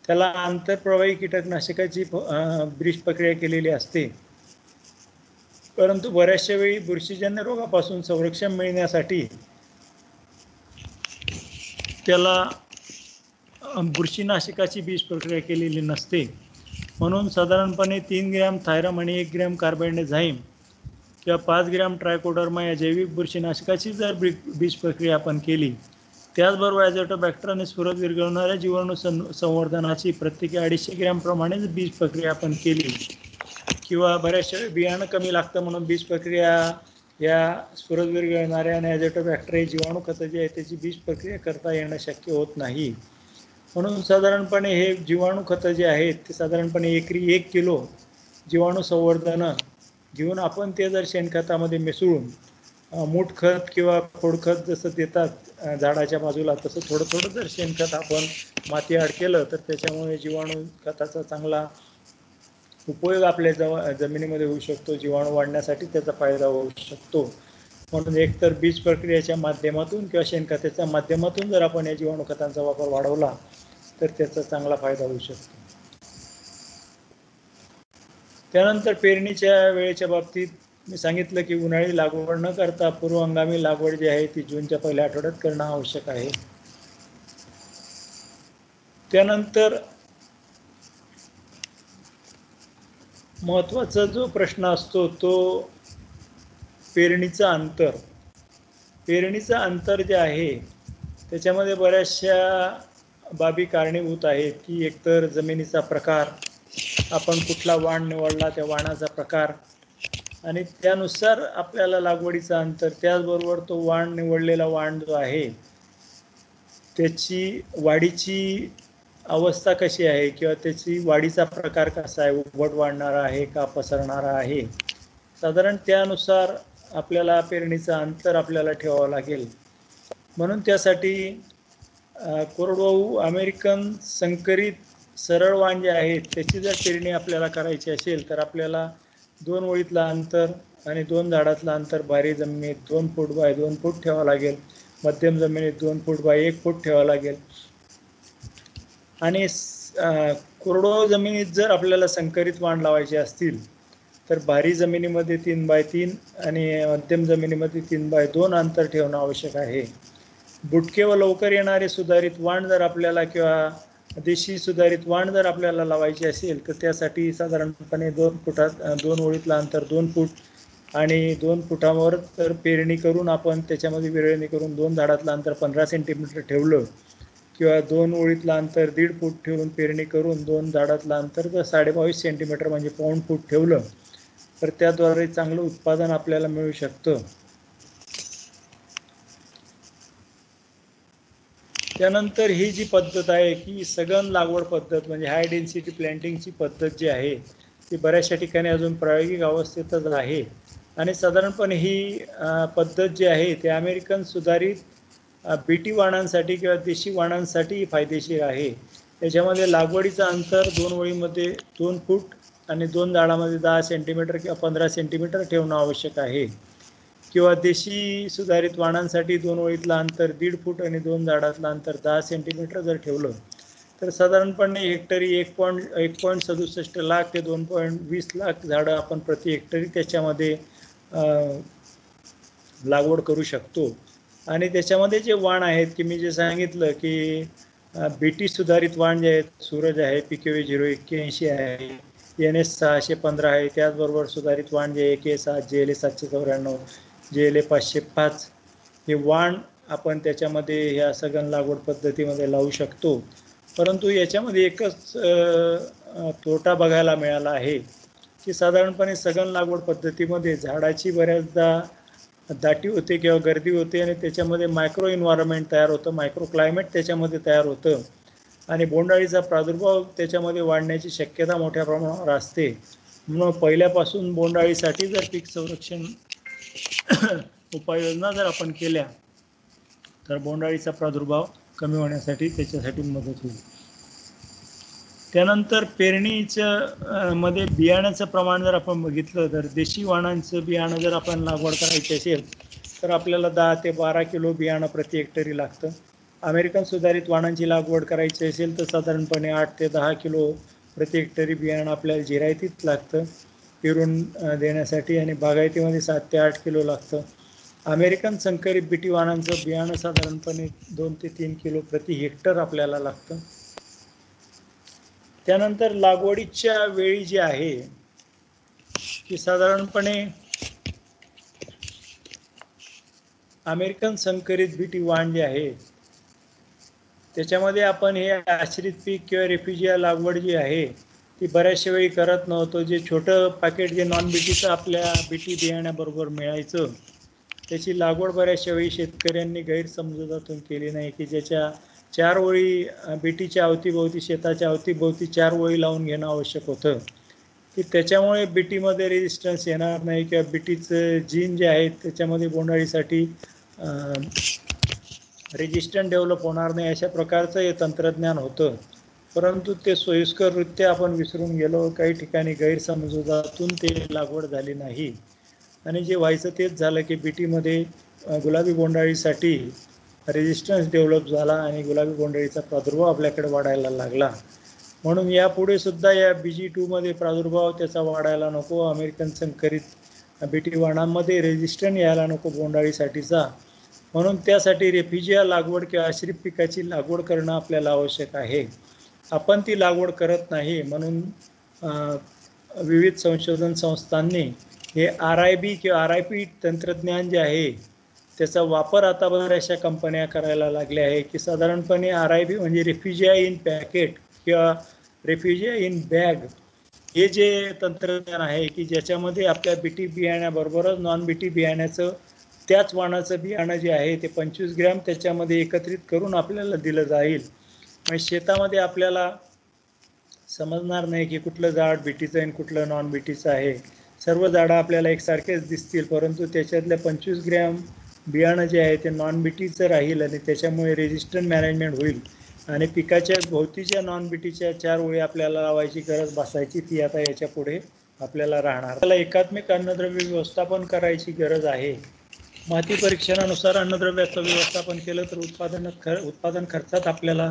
त्याला आंतरप्रवाही कीटकनाशकाची बीज प्रक्रिया केलेली असते. परंतु बऱ्याचशा वेळी बुरशीजन्य रोगापासून संरक्षण मिळण्यासाठी त्याला बुरशीनाशकाची बीज प्रक्रिया केलेली नसते, म्हणून साधारणपणे 3 ग्रॅम थायरम आणि 1 ग्रॅम कार्बेंडाझाईम किंवा 5 ग्रॅम ट्रायकोडर्मा या जैविक बुरशीनाशकाची जर बीज प्रक्रिया आपण केली, त्याचबरोबर ॲझोटोबॅक्टर आणि स्फुरद विरघळणाऱ्या जीवाणू संवर्धनाची प्रत्येकी 250 ग्रॅम प्रमाणे बीज प्रक्रिया आपण केली, किंवा बऱ्याचशा बियाणं कमी लागतं म्हणून बीज प्रक्रिया या स्फुरद विरघळणाऱ्या आणि ॲझोटोबॅक्टर हे जीवाणू खतं जे आहे त्याची बीज प्रक्रिया करता येणं शक्य होत नाही. म्हणून साधारणपणे हे जीवाणू खतं जे आहेत ते साधारणपणे एकरी 1 किलो जीवाणू संवर्धन घेऊन आपण ते जर शेणखतामध्ये मिसळून मूठ खत किंवा खोडखत जसं देतात झाडाच्या बाजूला, तसं थोडं थोडं जर शेणखत आपण माती आड केलं तर त्याच्यामुळे जीवाणू खताचा चांगला उपयोग आपल्या जमिनीमध्ये होऊ शकतो. जीवाणू वाढण्यासाठी त्याचा फायदा होऊ शकतो. म्हणून एकतर बीज प्रक्रियेच्या माध्यमातून किंवा शेणखताच्या माध्यमातून जर आपण या जीवाणू खतांचा वापर वाढवला तर त्याचा चांगला फायदा होऊ शकतो. त्यानंतर पेरणीच्या वेळेच्या बाबतीत मी सांगितलं की उन्हाळी लागवड न करता पूर्व हंगामी लागवड जी आहे ती जूनच्या पहिल्या आठवड्यात करणं आवश्यक आहे. त्यानंतर महत्त्वाचा जो प्रश्न असतो तो पेरणीचं अंतर. पेरणीचं अंतर जे आहे त्याच्यामध्ये बऱ्याचशा बाबी कारणीभूत आहेत, की एकतर जमिनीचा प्रकार, आपण कुठला वाण निवडला त्या वाणाचा प्रकार, आणि त्यानुसार आपल्याला लागवडीचं अंतर, त्याचबरोबर तो वाण निवडलेला वाण जो आहे त्याची वाढीची अवस्था कशी आहे किंवा त्याची वाढीचा प्रकार कसा आहे, उभट वाढणारा आहे का पसरणारा आहे, साधारण त्यानुसार आपल्याला पेरणीचं अंतर आपल्याला ठेवावं लागेल. म्हणून त्यासाठी कोरडवाहू अमेरिकन संकरित सरळ वाण जे आहे त्याची जर पेरणी आपल्याला करायची असेल तर आपल्याला 2 ओळीतलं अंतर आणि 2 झाडातलं अंतर भारी जमिनीत 2 फूट बाय 2 फूट ठेवावं लागेल. मध्यम जमिनीत 2 फूट बाय 1 फूट ठेवावं लागेल. आणि कोरडवाहू जमिनीत जर आपल्याला संकरित वाण लावायचे असतील तर भारी जमिनीमध्ये 3 बाय 3 आणि मध्यम जमिनीमध्ये 3 बाय 2 अंतर ठेवणं आवश्यक आहे. बुटके व लवकर येणारे सुधारित वाण जर आपल्याला किंवा देशी सुधारित वाण जर आपल्याला लावायची असेल तर त्यासाठी साधारणपणे 2 ओळीतलं अंतर 2 फूट आणि 2 फुटावर तर पेरणी करून आपण त्याच्यामध्ये विरळणी करून 2 झाडातलं अंतर 15 सेंटीमीटर ठेवलं किंवा 2 ओळीतलं अंतर 1.5 फूट ठेवून पेरणी करून 2 झाडातलं अंतर जर 22.5 सेंटीमीटर म्हणजे पाऊण फूट ठेवलं तर त्याद्वारे चांगलं उत्पादन आपल्याला मिळू शकतं. त्यानंतर ही जी पद्धत आहे की सघन लागवड पद्धत म्हणजे हाय डेन्सिटी प्लॅन्टिंगची पद्धत जी आहे ती बऱ्याचशा ठिकाणी अजून प्रायोगिक अवस्थेतच आहे, आणि साधारणपणे ही पद्धत जी आहे ती अमेरिकन सुधारित बीटी वाणांसाठी किंवा देशी वाणांसाठी फायदेशीर आहे. त्याच्यामध्ये लागवडीचं अंतर 2 ओळीमध्ये 2 फूट आणि 2 झाडामध्ये 10 सेंटीमीटर किंवा 15 सेंटीमीटर ठेवणं आवश्यक आहे. किंवा देशी सुधारित वाणांसाठी 2 ओळीतलं अंतर 1.5 फूट आणि 2 झाडातलं अंतर 10 सेंटीमीटर जर ठेवलं तर साधारणपणे हेक्टरी 1.67 लाख ते 2.20 लाख झाडं आपण प्रति हेक्टरी त्याच्यामध्ये लागवड करू शकतो. आणि त्याच्यामध्ये जे वाण आहेत की मी जे सांगितलं की बीटी सुधारित वाण जे आहेत, सूरज आहे, PKV 081 आहे, NS 615 आहे, त्याचबरोबर सुधारित वाण जे AK7, JLA 794, JLA 505 हे वाण आपण त्याच्यामध्ये ह्या सघन लागवड पद्धतीमध्ये लावू शकतो. परंतु याच्यामध्ये एकच तोटा बघायला मिळाला आहे की साधारणपणे सघन लागवड पद्धतीमध्ये झाडाची बऱ्याचदा दाटी होते किंवा गर्दी होते आणि त्याच्यामध्ये मायक्रो एन्व्हायरमेंट तयार होतं, मायक्रो क्लायमेट त्याच्यामध्ये तयार होतं आणि बोंडअळीचा प्रादुर्भाव त्याच्यामध्ये वाढण्याची शक्यता मोठ्या प्रमाणावर असते. म्हणून पहिल्यापासून बोंडअळीसाठी जर पीक संरक्षण उपाययोजना जर आपण केल्या तर बोंडअळीचा प्रादुर्भाव कमी होण्यासाठी त्याच्यासाठी मदत होईल. त्यानंतर पेरणीच्या मध्ये बियाण्याचं प्रमाण जर आपण बघितलं तर देशी वाणांचं बियाणं जर आपण लागवड करायची असेल तर आपल्याला 10 ते 12 किलो बियाणं प्रति हेक्टरी लागतं. अमेरिकन सुधारित वाणांची लागवड करायची असेल तर साधारणपणे 8 ते 10 किलो प्रति हेक्टरी बियाणं आपल्याला जिरायतीत लागतं पेरून देण्यासाठी, आणि बागायतीमध्ये 7 ते 8 किलो लागतं. अमेरिकन संकरित बीटी वाणांचं बियाणं साधारणपणे 2 ते 3 किलो प्रति हेक्टर आपल्याला लागतं. त्यानंतर लागवडीच्या वेळी जे आहे की साधारणपणे अमेरिकन संकरित बीटी वाण जे आहे त्याच्यामध्ये आपण हे आश्रित पीक किंवा रेफ्युजिया लागवड जी आहे ती बऱ्याचशा वेळी करत नव्हतो. जे छोटं पॅकेट जे नॉन बीटीचं आपल्या बीटी बियाण्याबरोबर मिळायचं त्याची लागवड बऱ्याचशा वेळी शेतकऱ्यांनी गैरसमजुतातून केली नाही, की ज्याच्या 4 ओळी बीटीच्या अवतीभोवती शेताच्या अवतीभोवती 4 ओळी लावून घेणं आवश्यक होतं, की त्याच्यामुळे बीटीमध्ये रेजिस्टन्स येणार नाही किंवा बीटीचं जीन जे आहे त्याच्यामध्ये बोंडअळीसाठी रेजिस्टंट डेव्हलप होणार नाही अशा प्रकारचं हे तंत्रज्ञान होतं. परंतु ते सोयीस्कररित्या आपण विसरून गेलो. काही ठिकाणी गैरसमजुतातून ते लागवड झाली नाही आणि जे व्हायचं तेच झालं, की बीटीमध्ये गुलाबी बोंडअळीसाठी रेजिस्टन्स डेव्हलप झाला आणि गुलाबी बोंडअळीचा प्रादुर्भाव आपल्याकडे वाढायला लागला. म्हणून यापुढे सुद्धा या BG2 मध्ये प्रादुर्भाव त्याचा वाढायला नको. अमेरिकन संकरित बीटी वाणांमध्ये रेजिस्टंट यायला नको बोंडअळीसाठीचा. म्हणून त्यासाठी रेफ्युजिया लागवड किंवा आश्रित पिकाची लागवड करणं आपल्याला आवश्यक आहे. आपण ती लागवड करत नाही म्हणून विविध संशोधन संस्थांनी हे RIB किंवा RIP तंत्रज्ञान जे आहे त्याचा वापर आता बऱ्याचशा कंपन्या करायला लागल्या आहे, की साधारणपणे RIB म्हणजे रेफ्युजिया इन पॅकेट किंवा रेफ्युजिया इन बॅग हे जे तंत्रज्ञान आहे की ज्याच्यामध्ये आपल्या बीटी बियाण्याबरोबरच नॉन बीटी बियाण्याचं त्याच वाणाचं बियाणं जे आहे ते 25 ग्रॅम त्याच्यामध्ये एकत्रित करून आपल्याला दिलं जाईल. म्हणजे शेतामध्ये आपल्याला समजणार नाही की कुठलं झाड बीटीचं आणि कुठलं नॉन बीटीचं आहे. सर्व झाडं आपल्याला एकसारखेच दिसतील, परंतु त्याच्यातल्या 25 ग्रॅम बियाणं जे आहे ते नॉन बीटीचं राहील आणि त्याच्यामुळे रेजिस्टंट मॅनेजमेंट होईल आणि पिकाच्या भोवतीच्या नॉन बीटीच्या 4 ओळी आपल्याला लावायची गरज भासायची ती आता याच्या पुढे आपल्याला राहणार. त्याला एकात्मिक अन्नद्रव्य व्यवस्थापन करायची गरज आहे. माती परीक्षणानुसार अन्नद्रव्याचं व्यवस्थापन केलं तर उत्पादन खर्चात आपल्याला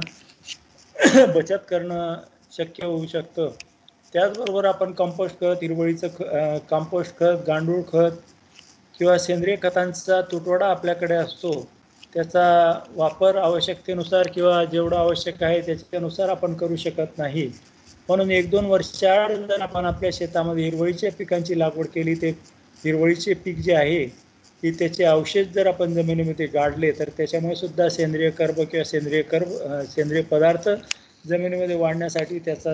बचत करणं शक्य होऊ शकतं. त्याचबरोबर आपण कंपोस्ट खत, हिरवळीचं कंपोस्ट खत, गांडूळ खत किंवा सेंद्रिय खतांचा तुटवडा आपल्याकडे असतो. त्याचा वापर आवश्यकतेनुसार किंवा जेवढं आवश्यक आहे त्याच्यानुसार आपण करू शकत नाही. म्हणून 1-2 वर्षाआड जर आपण आपल्या शेतामध्ये हिरवळीच्या पिकांची लागवड केली ते हिरवळीचे पीक जे आहे की त्याचे अवशेष जर आपण जमिनीमध्ये गाडले तर त्याच्यामुळे सुद्धा सेंद्रिय कर्ब किंवा सेंद्रिय पदार्थ जमिनीमध्ये वाढण्यासाठी त्याचा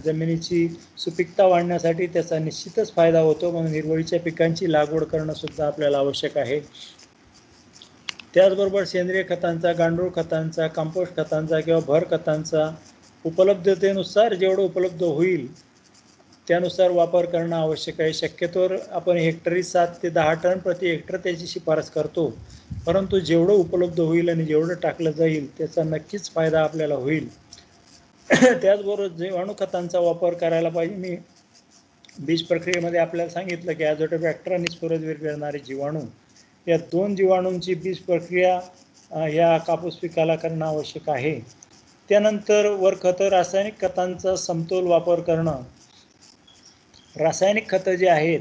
जमिनीची सुपीकता वाढण्यासाठी त्याचा निश्चितच फायदा होतो. म्हणून हिरवळीच्या पिकांची लागवड करणं सुद्धा आपल्याला आवश्यक आहे. त्याचबरोबर सेंद्रिय खतांचा, गांडूळ खतांचा, कंपोस्ट खतांचा किंवा भर खतांचा उपलब्धतेनुसार जेवढं उपलब्ध होईल त्यानुसार वापर करणं आवश्यक आहे. शक्यतोवर आपण हेक्टरी 7 ते 10 टन प्रति हेक्टर त्याची शिफारस करतो, परंतु जेवढं उपलब्ध होईल आणि जेवढं टाकलं जाईल त्याचा नक्कीच फायदा आपल्याला होईल. त्याचबरोबर जीवाणू खतांचा वापर करायला पाहिजे. मी बीज प्रक्रियेमध्ये आपल्याला सांगितलं की ॲझोटोबॅक्टर आणि स्पोरोज्यूर गिळणारे जीवाणू या 2 जीवाणूंची बीज प्रक्रिया या कापूस पिकाला करणं आवश्यक आहे. त्यानंतर वर खतं, रासायनिक खतांचा समतोल वापर करणं. रासायनिक खतं जे आहेत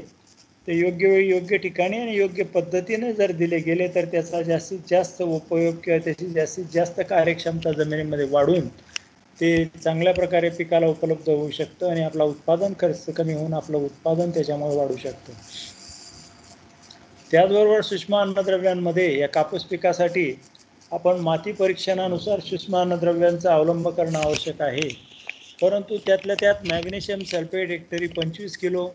ते योग्य वेळी योग्य ठिकाणी आणि योग्य पद्धतीने जर दिले गेले तर त्याचा जास्तीत जास्त उपयोग किंवा त्याची जास्तीत जास्त कार्यक्षमता जमिनीमध्ये वाढून ते चांगल्या प्रकारे पिकाला उपलब्ध होऊ शकतं आणि आपला उत्पादन खर्च कमी होऊन आपलं उत्पादन त्याच्यामुळे वाढू शकतं. त्याचबरोबर सूक्ष्म अन्नद्रव्यांमध्ये या कापूस पिकासाठी आपण माती परीक्षणानुसार सूक्ष्म अन्नद्रव्यांचा अवलंब करणं आवश्यक आहे. परंतु त्यातल्या त्यात मॅग्नेशियम सल्फेट हेक्टरी 25 किलो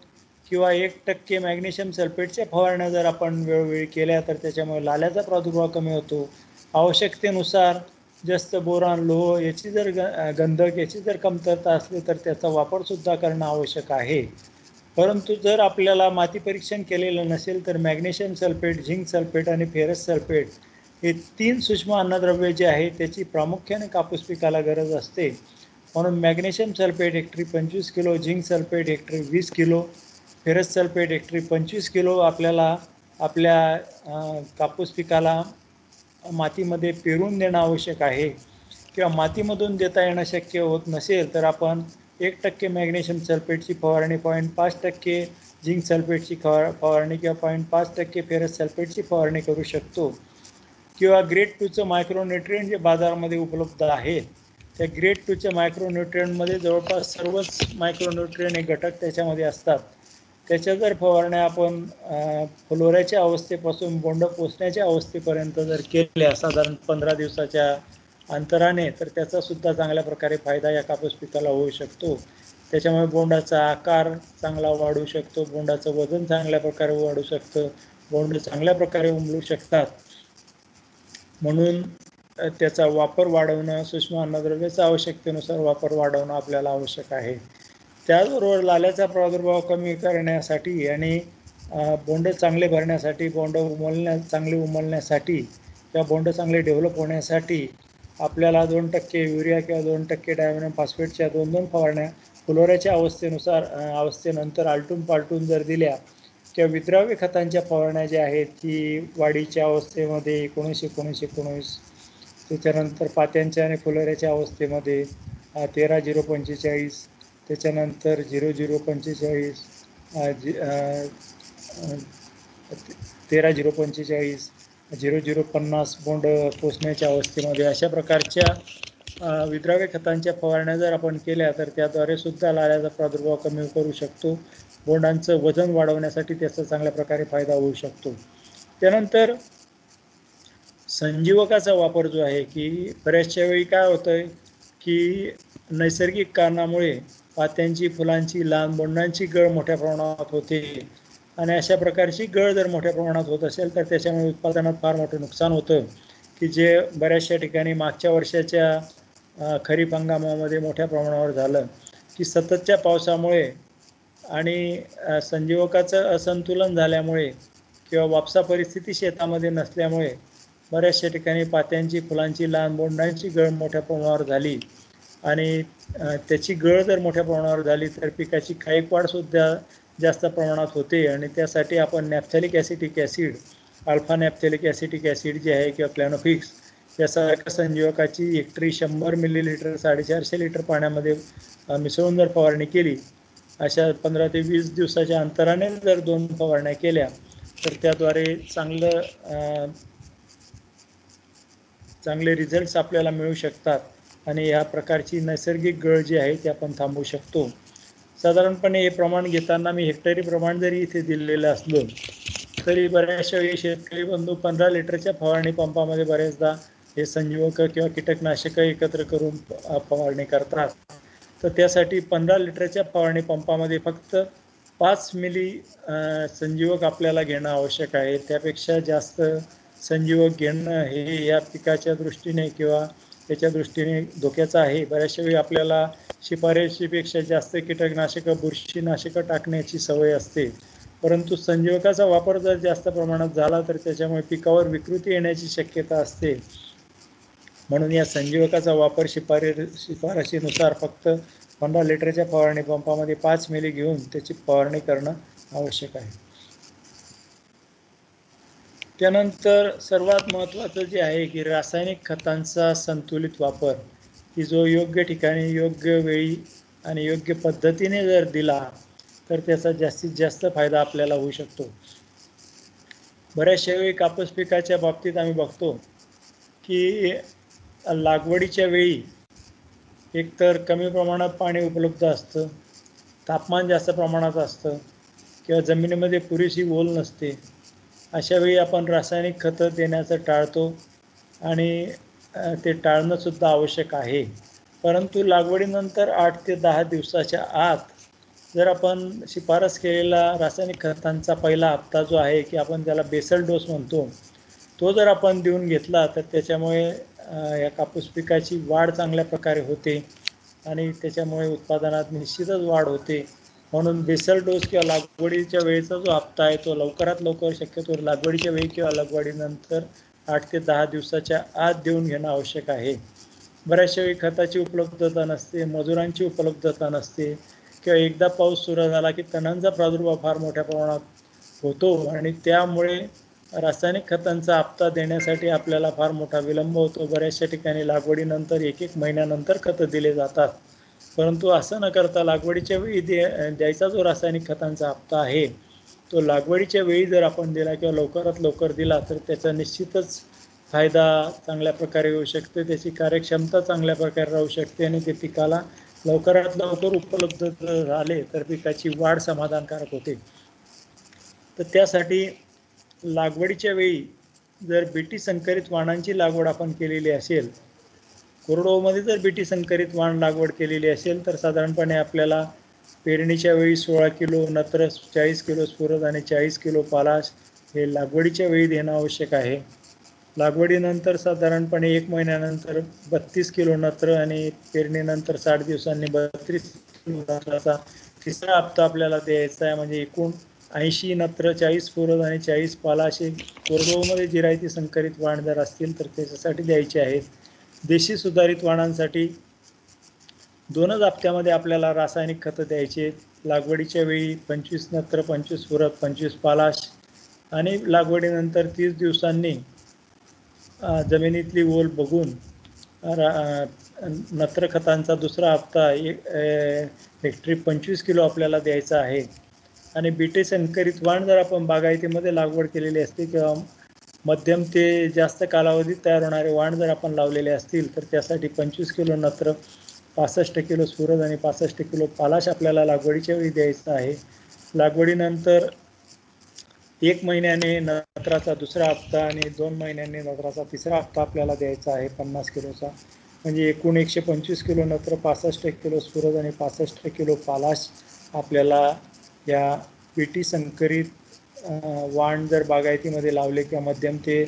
किंवा 1% मॅग्नेशियम सल्फेटच्या फवारण्या जर आपण वेळोवेळी केल्या तर त्याच्यामुळे लाल्याचा प्रादुर्भाव कमी होतो. आवश्यकतेनुसार जास्त बोरान, लोह याची जर गंधक याची जर कमतरता असली तर त्याचा वापरसुद्धा करणं आवश्यक आहे. परंतु जर आपल्याला माती परीक्षण केलेलं नसेल तर मॅग्नेशियम सल्फेट, झिंक सल्फेट आणि फेरस सल्फेट हे 3 सूक्ष्म अन्नद्रव्ये जे आहेत त्याची प्रामुख्याने कापूस पिकाला गरज असते. म्हणून मॅग्नेशियम सल्फेट हेक्टरी 25 किलो, झिंक सल्फेट हेक्टरी 20 किलो, फेरस सल्फेट हेक्टरी 25 किलो आपल्याला आपल्या कापूस पिकाला मातीमध्ये पेरून देणं आवश्यक आहे. किंवा मातीमधून देता येणं शक्य होत नसेल तर आपण 1% मॅग्नेशियम सल्फेटची फवारणी, 0.5% झिंक सल्फेटची फवारणी किंवा 0.5% फेरस सल्फेटची फवारणी करू शकतो. किंवा ग्रेड 2चं मायक्रोन्युट्रिएंट जे बाजारामध्ये उपलब्ध आहे त्या ग्रेड 2च्या मायक्रोन्यूट्रियनमध्ये जवळपास सर्वच मायक्रोन्यूट्रियन हे घटक त्याच्यामध्ये असतात. त्याच्या जर फवारण्या आपण फुलोऱ्याच्या अवस्थेपासून बोंड पोचण्याच्या अवस्थेपर्यंत जर केल्या साधारण 15 दिवसाच्या अंतराने, तर त्याचा सुद्धा चांगल्या प्रकारे फायदा या कापूस पिकाला होऊ शकतो. त्याच्यामुळे बोंडाचा आकार चांगला वाढू शकतो, बोंडाचं वजन चांगल्या प्रकारे वाढू शकतं, बोंड चांगल्या प्रकारे उमलू शकतात. म्हणून त्याचा वापर वाढवणं, सूक्ष्म अन्नद्रव्याचा आवश्यकतेनुसार वापर वाढवणं आपल्याला आवश्यक आहे. त्याचबरोबर लाल्याचा प्रादुर्भाव कमी करण्यासाठी आणि बोंड चांगले भरण्यासाठी, बोंड चांगले उमलण्यासाठी किंवा बोंड चांगले डेव्हलप होण्यासाठी आपल्याला 2% युरिया किंवा 2% डायमोनियम फॉस्फेटच्या 2-2 फवारण्या फुलोऱ्याच्या अवस्थेनंतर आलटून पालटून जर दिल्या किंवा विद्राव्य खतांच्या फवारण्या ज्या आहेत की वाढीच्या अवस्थेमध्ये 19-19-19, त्याच्यानंतर पात्यांच्या आणि फुलोऱ्याच्या अवस्थेमध्ये 13-0-45, त्याच्यानंतर 0-0-45, 13-0-45, 0-0-50 बोंड पोचण्याच्या अवस्थेमध्ये अशा प्रकारच्या विद्राव्य खतांच्या फवारण्या जर आपण केल्या तर त्याद्वारे सुद्धा लाल्याचा प्रादुर्भाव कमी करू शकतो. बोंडांचं वजन वाढवण्यासाठी त्याचा चांगल्या प्रकारे फायदा होऊ शकतो. त्यानंतर संजीवकाचा वापर जो आहे की बऱ्याचशा वेळी काय होतंय की नैसर्गिक कारणामुळे पात्यांची, फुलांची, लहान बोंडांची गळ मोठ्या प्रमाणात होते आणि अशा प्रकारची गळ जर मोठ्या प्रमाणात होत असेल तर त्याच्यामुळे उत्पादनात फार मोठं नुकसान होतं की जे बऱ्याचशा ठिकाणी मागच्या वर्षाच्या खरीप हंगामामध्ये मोठ्या प्रमाणावर झालं की सततच्या पावसामुळे आणि संजीवकाचं असंतुलन झाल्यामुळे किंवा वापसा परिस्थिती शेतामध्ये नसल्यामुळे बऱ्याचशा ठिकाणी पात्यांची, फुलांची, लहान बोंडांची गळ मोठ्या प्रमाणावर झाली आणि त्याची गळ जर मोठ्या प्रमाणावर झाली तर पिकाची काईक वाढसुद्धा जास्त प्रमाणात होते आणि त्यासाठी आपण naphthalic acetic acid, alpha naphthalic acetic acid जे आहे किंवा प्लॅनोफिक्स यासारख्या संजीवकाची हेक्टरी 100 मिलीलिटर 450 लिटर पाण्यामध्ये मिसळून जर फवारणी केली, अशा 15 ते 20 दिवसाच्या अंतराने जर 2 फवारण्या केल्या तर त्याद्वारे चांगले रिझल्ट्स आपल्याला मिळू शकतात आणि या प्रकारची नैसर्गिक गळ जी आहे ती आपण थांबवू शकतो. साधारणपणे हे प्रमाण घेताना मी हेक्टरी प्रमाण जरी इथे दिलेलं असलं तरी बऱ्याचशा वेळी शेतकरी बंधू 15 लिटरच्या फवारणी पंपामध्ये बरेचदा हे संजीवक किंवा कीटकनाशकं एकत्र करून फवारणी करतात. तर त्यासाठी 15 लिटरच्या फवारणी पंपामध्ये फक्त 5 मिली संजीवक आपल्याला घेणं आवश्यक आहे. त्यापेक्षा जास्त संजीवक घेणं हे या पिकाच्या दृष्टीने किंवा त्याच्या दृष्टीने धोक्याचं आहे. बऱ्याचशा वेळी आपल्याला शिफारशीपेक्षा जास्त कीटकनाशकं, बुरशीनाशकं टाकण्याची सवय असते, परंतु संजीवकाचा वापर जर जास्त प्रमाणात झाला तर त्याच्यामुळे पिकावर विकृती येण्याची शक्यता असते. म्हणून या संजीवकाचा वापर शिफारशीनुसार फक्त 15 लिटरच्या फवारणी पंपामध्ये 5 मिली घेऊन त्याची फवारणी करणं आवश्यक आहे. त्यानंतर सर्वात महत्त्वाचं जे आहे की रासायनिक खतांचा संतुलित वापर की जो योग्य ठिकाणी, योग्य वेळी आणि योग्य पद्धतीने जर दिला तर त्याचा जास्तीत जास्त फायदा आपल्याला होऊ शकतो. बऱ्याचशा वेळी कापूस पिकाच्या बाबतीत आम्ही बघतो की लागवडीच्या वेळी एकतर कमी प्रमाणात पाणी उपलब्ध असतं, तापमान जास्त प्रमाणात असतं किंवा जमिनीमध्ये पुरेशी ओल नसते. अशा वेळी आपण रासायनिक खतं देण्याचं टाळतो आणि ते टाळणंसुद्धा आवश्यक आहे. परंतु लागवडीनंतर 8 ते 10 दिवसाच्या आत जर आपण शिफारस केलेला रासायनिक खतांचा पहिला हप्ता जो आहे की आपण त्याला बेसल डोस म्हणतो, तो जर आपण देऊन घेतला तर त्याच्यामुळे या कापूस पिकाची वाढ चांगल्या प्रकारे होते आणि त्याच्यामुळे उत्पादनात निश्चितच वाढ होते. म्हणून बेसल डोस किंवा लागवडीच्या वेळेचा जो हप्ता आहे तो लवकरात लवकर शक्यतो लागवडीच्या वेळी किंवा लागवडीनंतर 8 ते 10 दिवसाच्या आत देऊन घेणं आवश्यक आहे. बऱ्याचशा वेळी खताची उपलब्धता नसते, मजुरांची उपलब्धता नसते किंवा एकदा पाऊस सुरू झाला की तणांचा प्रादुर्भाव फार मोठ्या प्रमाणात होतो आणि त्यामुळे रासायनिक खतांचा हप्ता देण्यासाठी आपल्याला फार मोठा विलंब होतो. बऱ्याचशा ठिकाणी लागवडीनंतर 1-1 महिन्यानंतर खतं दिले जातात. परंतु असं न करता लागवडीच्या वेळी द्यायचा जो रासायनिक खतांचा हप्ता आहे तो लागवडीच्या वेळी जर आपण दिला किंवा लवकरात लवकर दिला तर त्याचा निश्चितच फायदा चांगल्या प्रकारे होऊ शकते, त्याची कार्यक्षमता चांगल्या प्रकारे राहू शकते आणि ते पिकाला लवकरात लवकर उपलब्ध झाले तर पिकाची वाढ समाधानकारक होते. तर त्यासाठी लागवडीच्या वेळी जर बीटी संकरित वाणांची लागवड आपण केलेली असेल, कोरडवाहूमध्ये जर बीटी संकरित वाण लागवड केलेली असेल तर साधारणपणे आपल्याला पेरणीच्या वेळी 16 किलो नत्र, 40 किलो स्फुरद आणि 40 किलो पालाश हे लागवडीच्या वेळी देणं आवश्यक आहे. लागवडीनंतर साधारणपणे 1 महिन्यानंतर 32 किलो नत्र आणि पेरणीनंतर 60 दिवसांनी 32 किलो नत्राचा तिसरा हप्ता आपल्याला द्यायचा आहे. म्हणजे एकूण 80 नत्र, 40 स्फुरद आणि 40 पालाशे कोरडवाहूमध्ये जिरायती संकरित वाण जर असतील तर त्याच्यासाठी द्यायचे आहेत. देशी सुधारित वाणांसाठी 2च हप्त्यामध्ये आपल्याला रासायनिक खतं द्यायचे. लागवडीच्या वेळी 25 नत्र, 25 स्फुरद, 25 पालाश आणि लागवडीनंतर 30 दिवसांनी जमिनीतली ओल बघून नत्र खतांचा दुसरा हप्ता हेक्टरी 25 किलो आपल्याला द्यायचा आहे. आणि बीटी संकरित वाण जर आपण बागायतीमध्ये लागवड केलेली असते किंवा मध्यम ते जास्त कालावधीत तयार होणारे वाण जर आपण लावलेले असतील तर त्यासाठी 25 किलो नत्र, 65 किलो स्फुरद आणि 65 किलो पालाश आपल्याला लागवडीच्या वेळी द्यायचा आहे. लागवडीनंतर 1 महिन्याने नत्राचा दुसरा हप्ता आणि 2 महिन्यांनी नत्राचा तिसरा हप्ता आपल्याला द्यायचा आहे 50 किलोचा. म्हणजे एकूण 125 किलो नत्र, 65 किलो स्फुरद आणि 65 किलो पालाश आपल्याला या बीटी संकरित वाण जर बागायतीमध्ये लावले किंवा मध्यम ते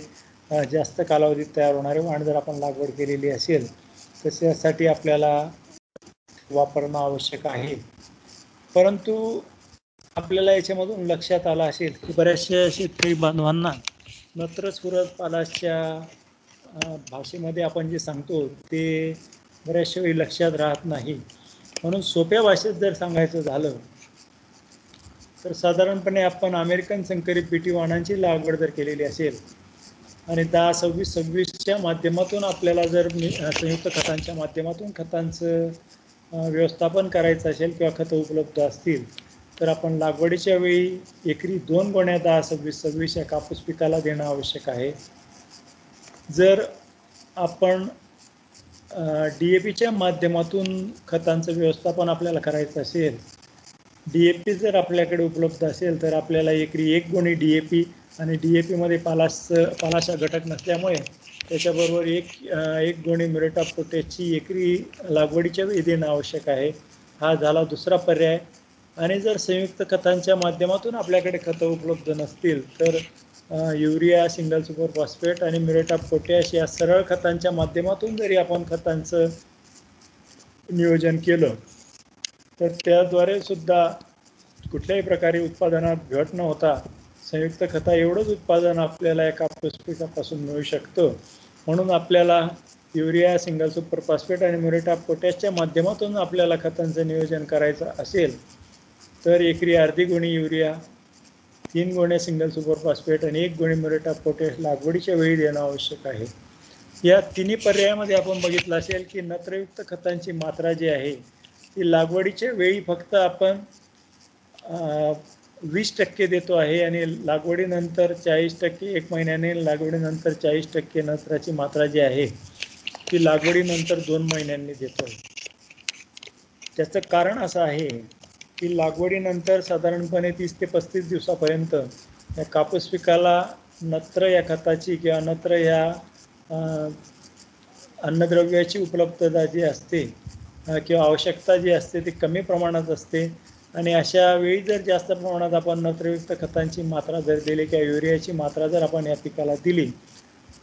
जास्त कालावधीत तयार होणारे वाण जर आपण लागवड केलेली असेल तर त्यासाठी आपल्याला वापरणं आवश्यक आहे. परंतु आपल्याला याच्यामधून लक्षात आलं असेल की बऱ्याचशा शेतकरी बांधवांना नत्र, स्फुरद, पालाशच्या भाषेमध्ये आपण जे सांगतो ते बऱ्याचशा वेळी लक्षात राहत नाही. म्हणून सोप्या भाषेत जर सांगायचं झालं तर साधारणपणे आपण अमेरिकन संकरित बीटी वाणांची लागवड जर केलेली असेल आणि 10-26-26च्या माध्यमातून आपल्याला जर संयुक्त खतांच्या माध्यमातून खतांचं व्यवस्थापन करायचं असेल किंवा खतं उपलब्ध असतील तर आपण लागवडीच्या वेळी एकरी 2 गोण्या 10-26-26 या कापूस पिकाला देणं आवश्यक आहे. जर आपण DAPच्या माध्यमातून खतांचं व्यवस्थापन आपल्याला करायचं असेल, DAP जर आपल्याकडे उपलब्ध असेल तर आपल्याला एकरी 1 गोणी DAP आणि DAPमध्ये पालाशा घटक नसल्यामुळे त्याच्याबरोबर एक गोणी म्युरेट ऑफ पोटॅशची एकरी लागवडीच्या वेळी देणं आवश्यक आहे. हा झाला दुसरा पर्याय. आणि जर संयुक्त खतांच्या माध्यमातून आपल्याकडे खतं उपलब्ध नसतील तर युरिया, सिंगल सुपर फॉस्फेट आणि म्युरेट ऑफ पोटॅश या सरळ खतांच्या माध्यमातून जरी आपण खतांचं नियोजन केलं तर त्याद्वारे सुद्धा कुठल्याही प्रकारे उत्पादनात घट न होता संयुक्त खता एवढंच उत्पादन आपल्याला या कापूस पिकापासून मिळू शकतं. म्हणून आपल्याला युरिया, सिंगल सुपर फॉस्फेट आणि म्युरेट ऑफ पोटॅशच्या माध्यमातून आपल्याला खतांचं नियोजन करायचं असेल तर एकरी अर्धी गोणी युरिया, 3 गोण्या सिंगल सुपर फॉस्फेट आणि 1 गोणी म्युरेट ऑफ पोटॅश लागवडीच्या वेळी देणं आवश्यक आहे. या तिन्ही पर्यायामध्ये आपण बघितलं असेल की नत्रयुक्त खतांची मात्रा जी आहे ती लागवडीच्या वेळी फक्त आपण 20% देतो आहे आणि लागवडीनंतर 40%, 1 महिन्याने लागवडीनंतर 40% नत्राची मात्रा जी आहे ती लागवडीनंतर 2 महिन्यांनी देतो. त्याचं कारण असं आहे की लागवडीनंतर साधारणपणे 30 ते 35 दिवसापर्यंत या कापूस पिकाला नत्र या खताची किंवा नत्र या अन्नद्रव्याची उपलब्धता जी असते किंवा आवश्यकता जी असते ती कमी प्रमाणात असते. आणि अशा वेळी जर जास्त प्रमाणात आपण नत्रयुक्त खतांची मात्रा जर दिली किंवा युरियाची मात्रा जर आपण या पिकाला दिली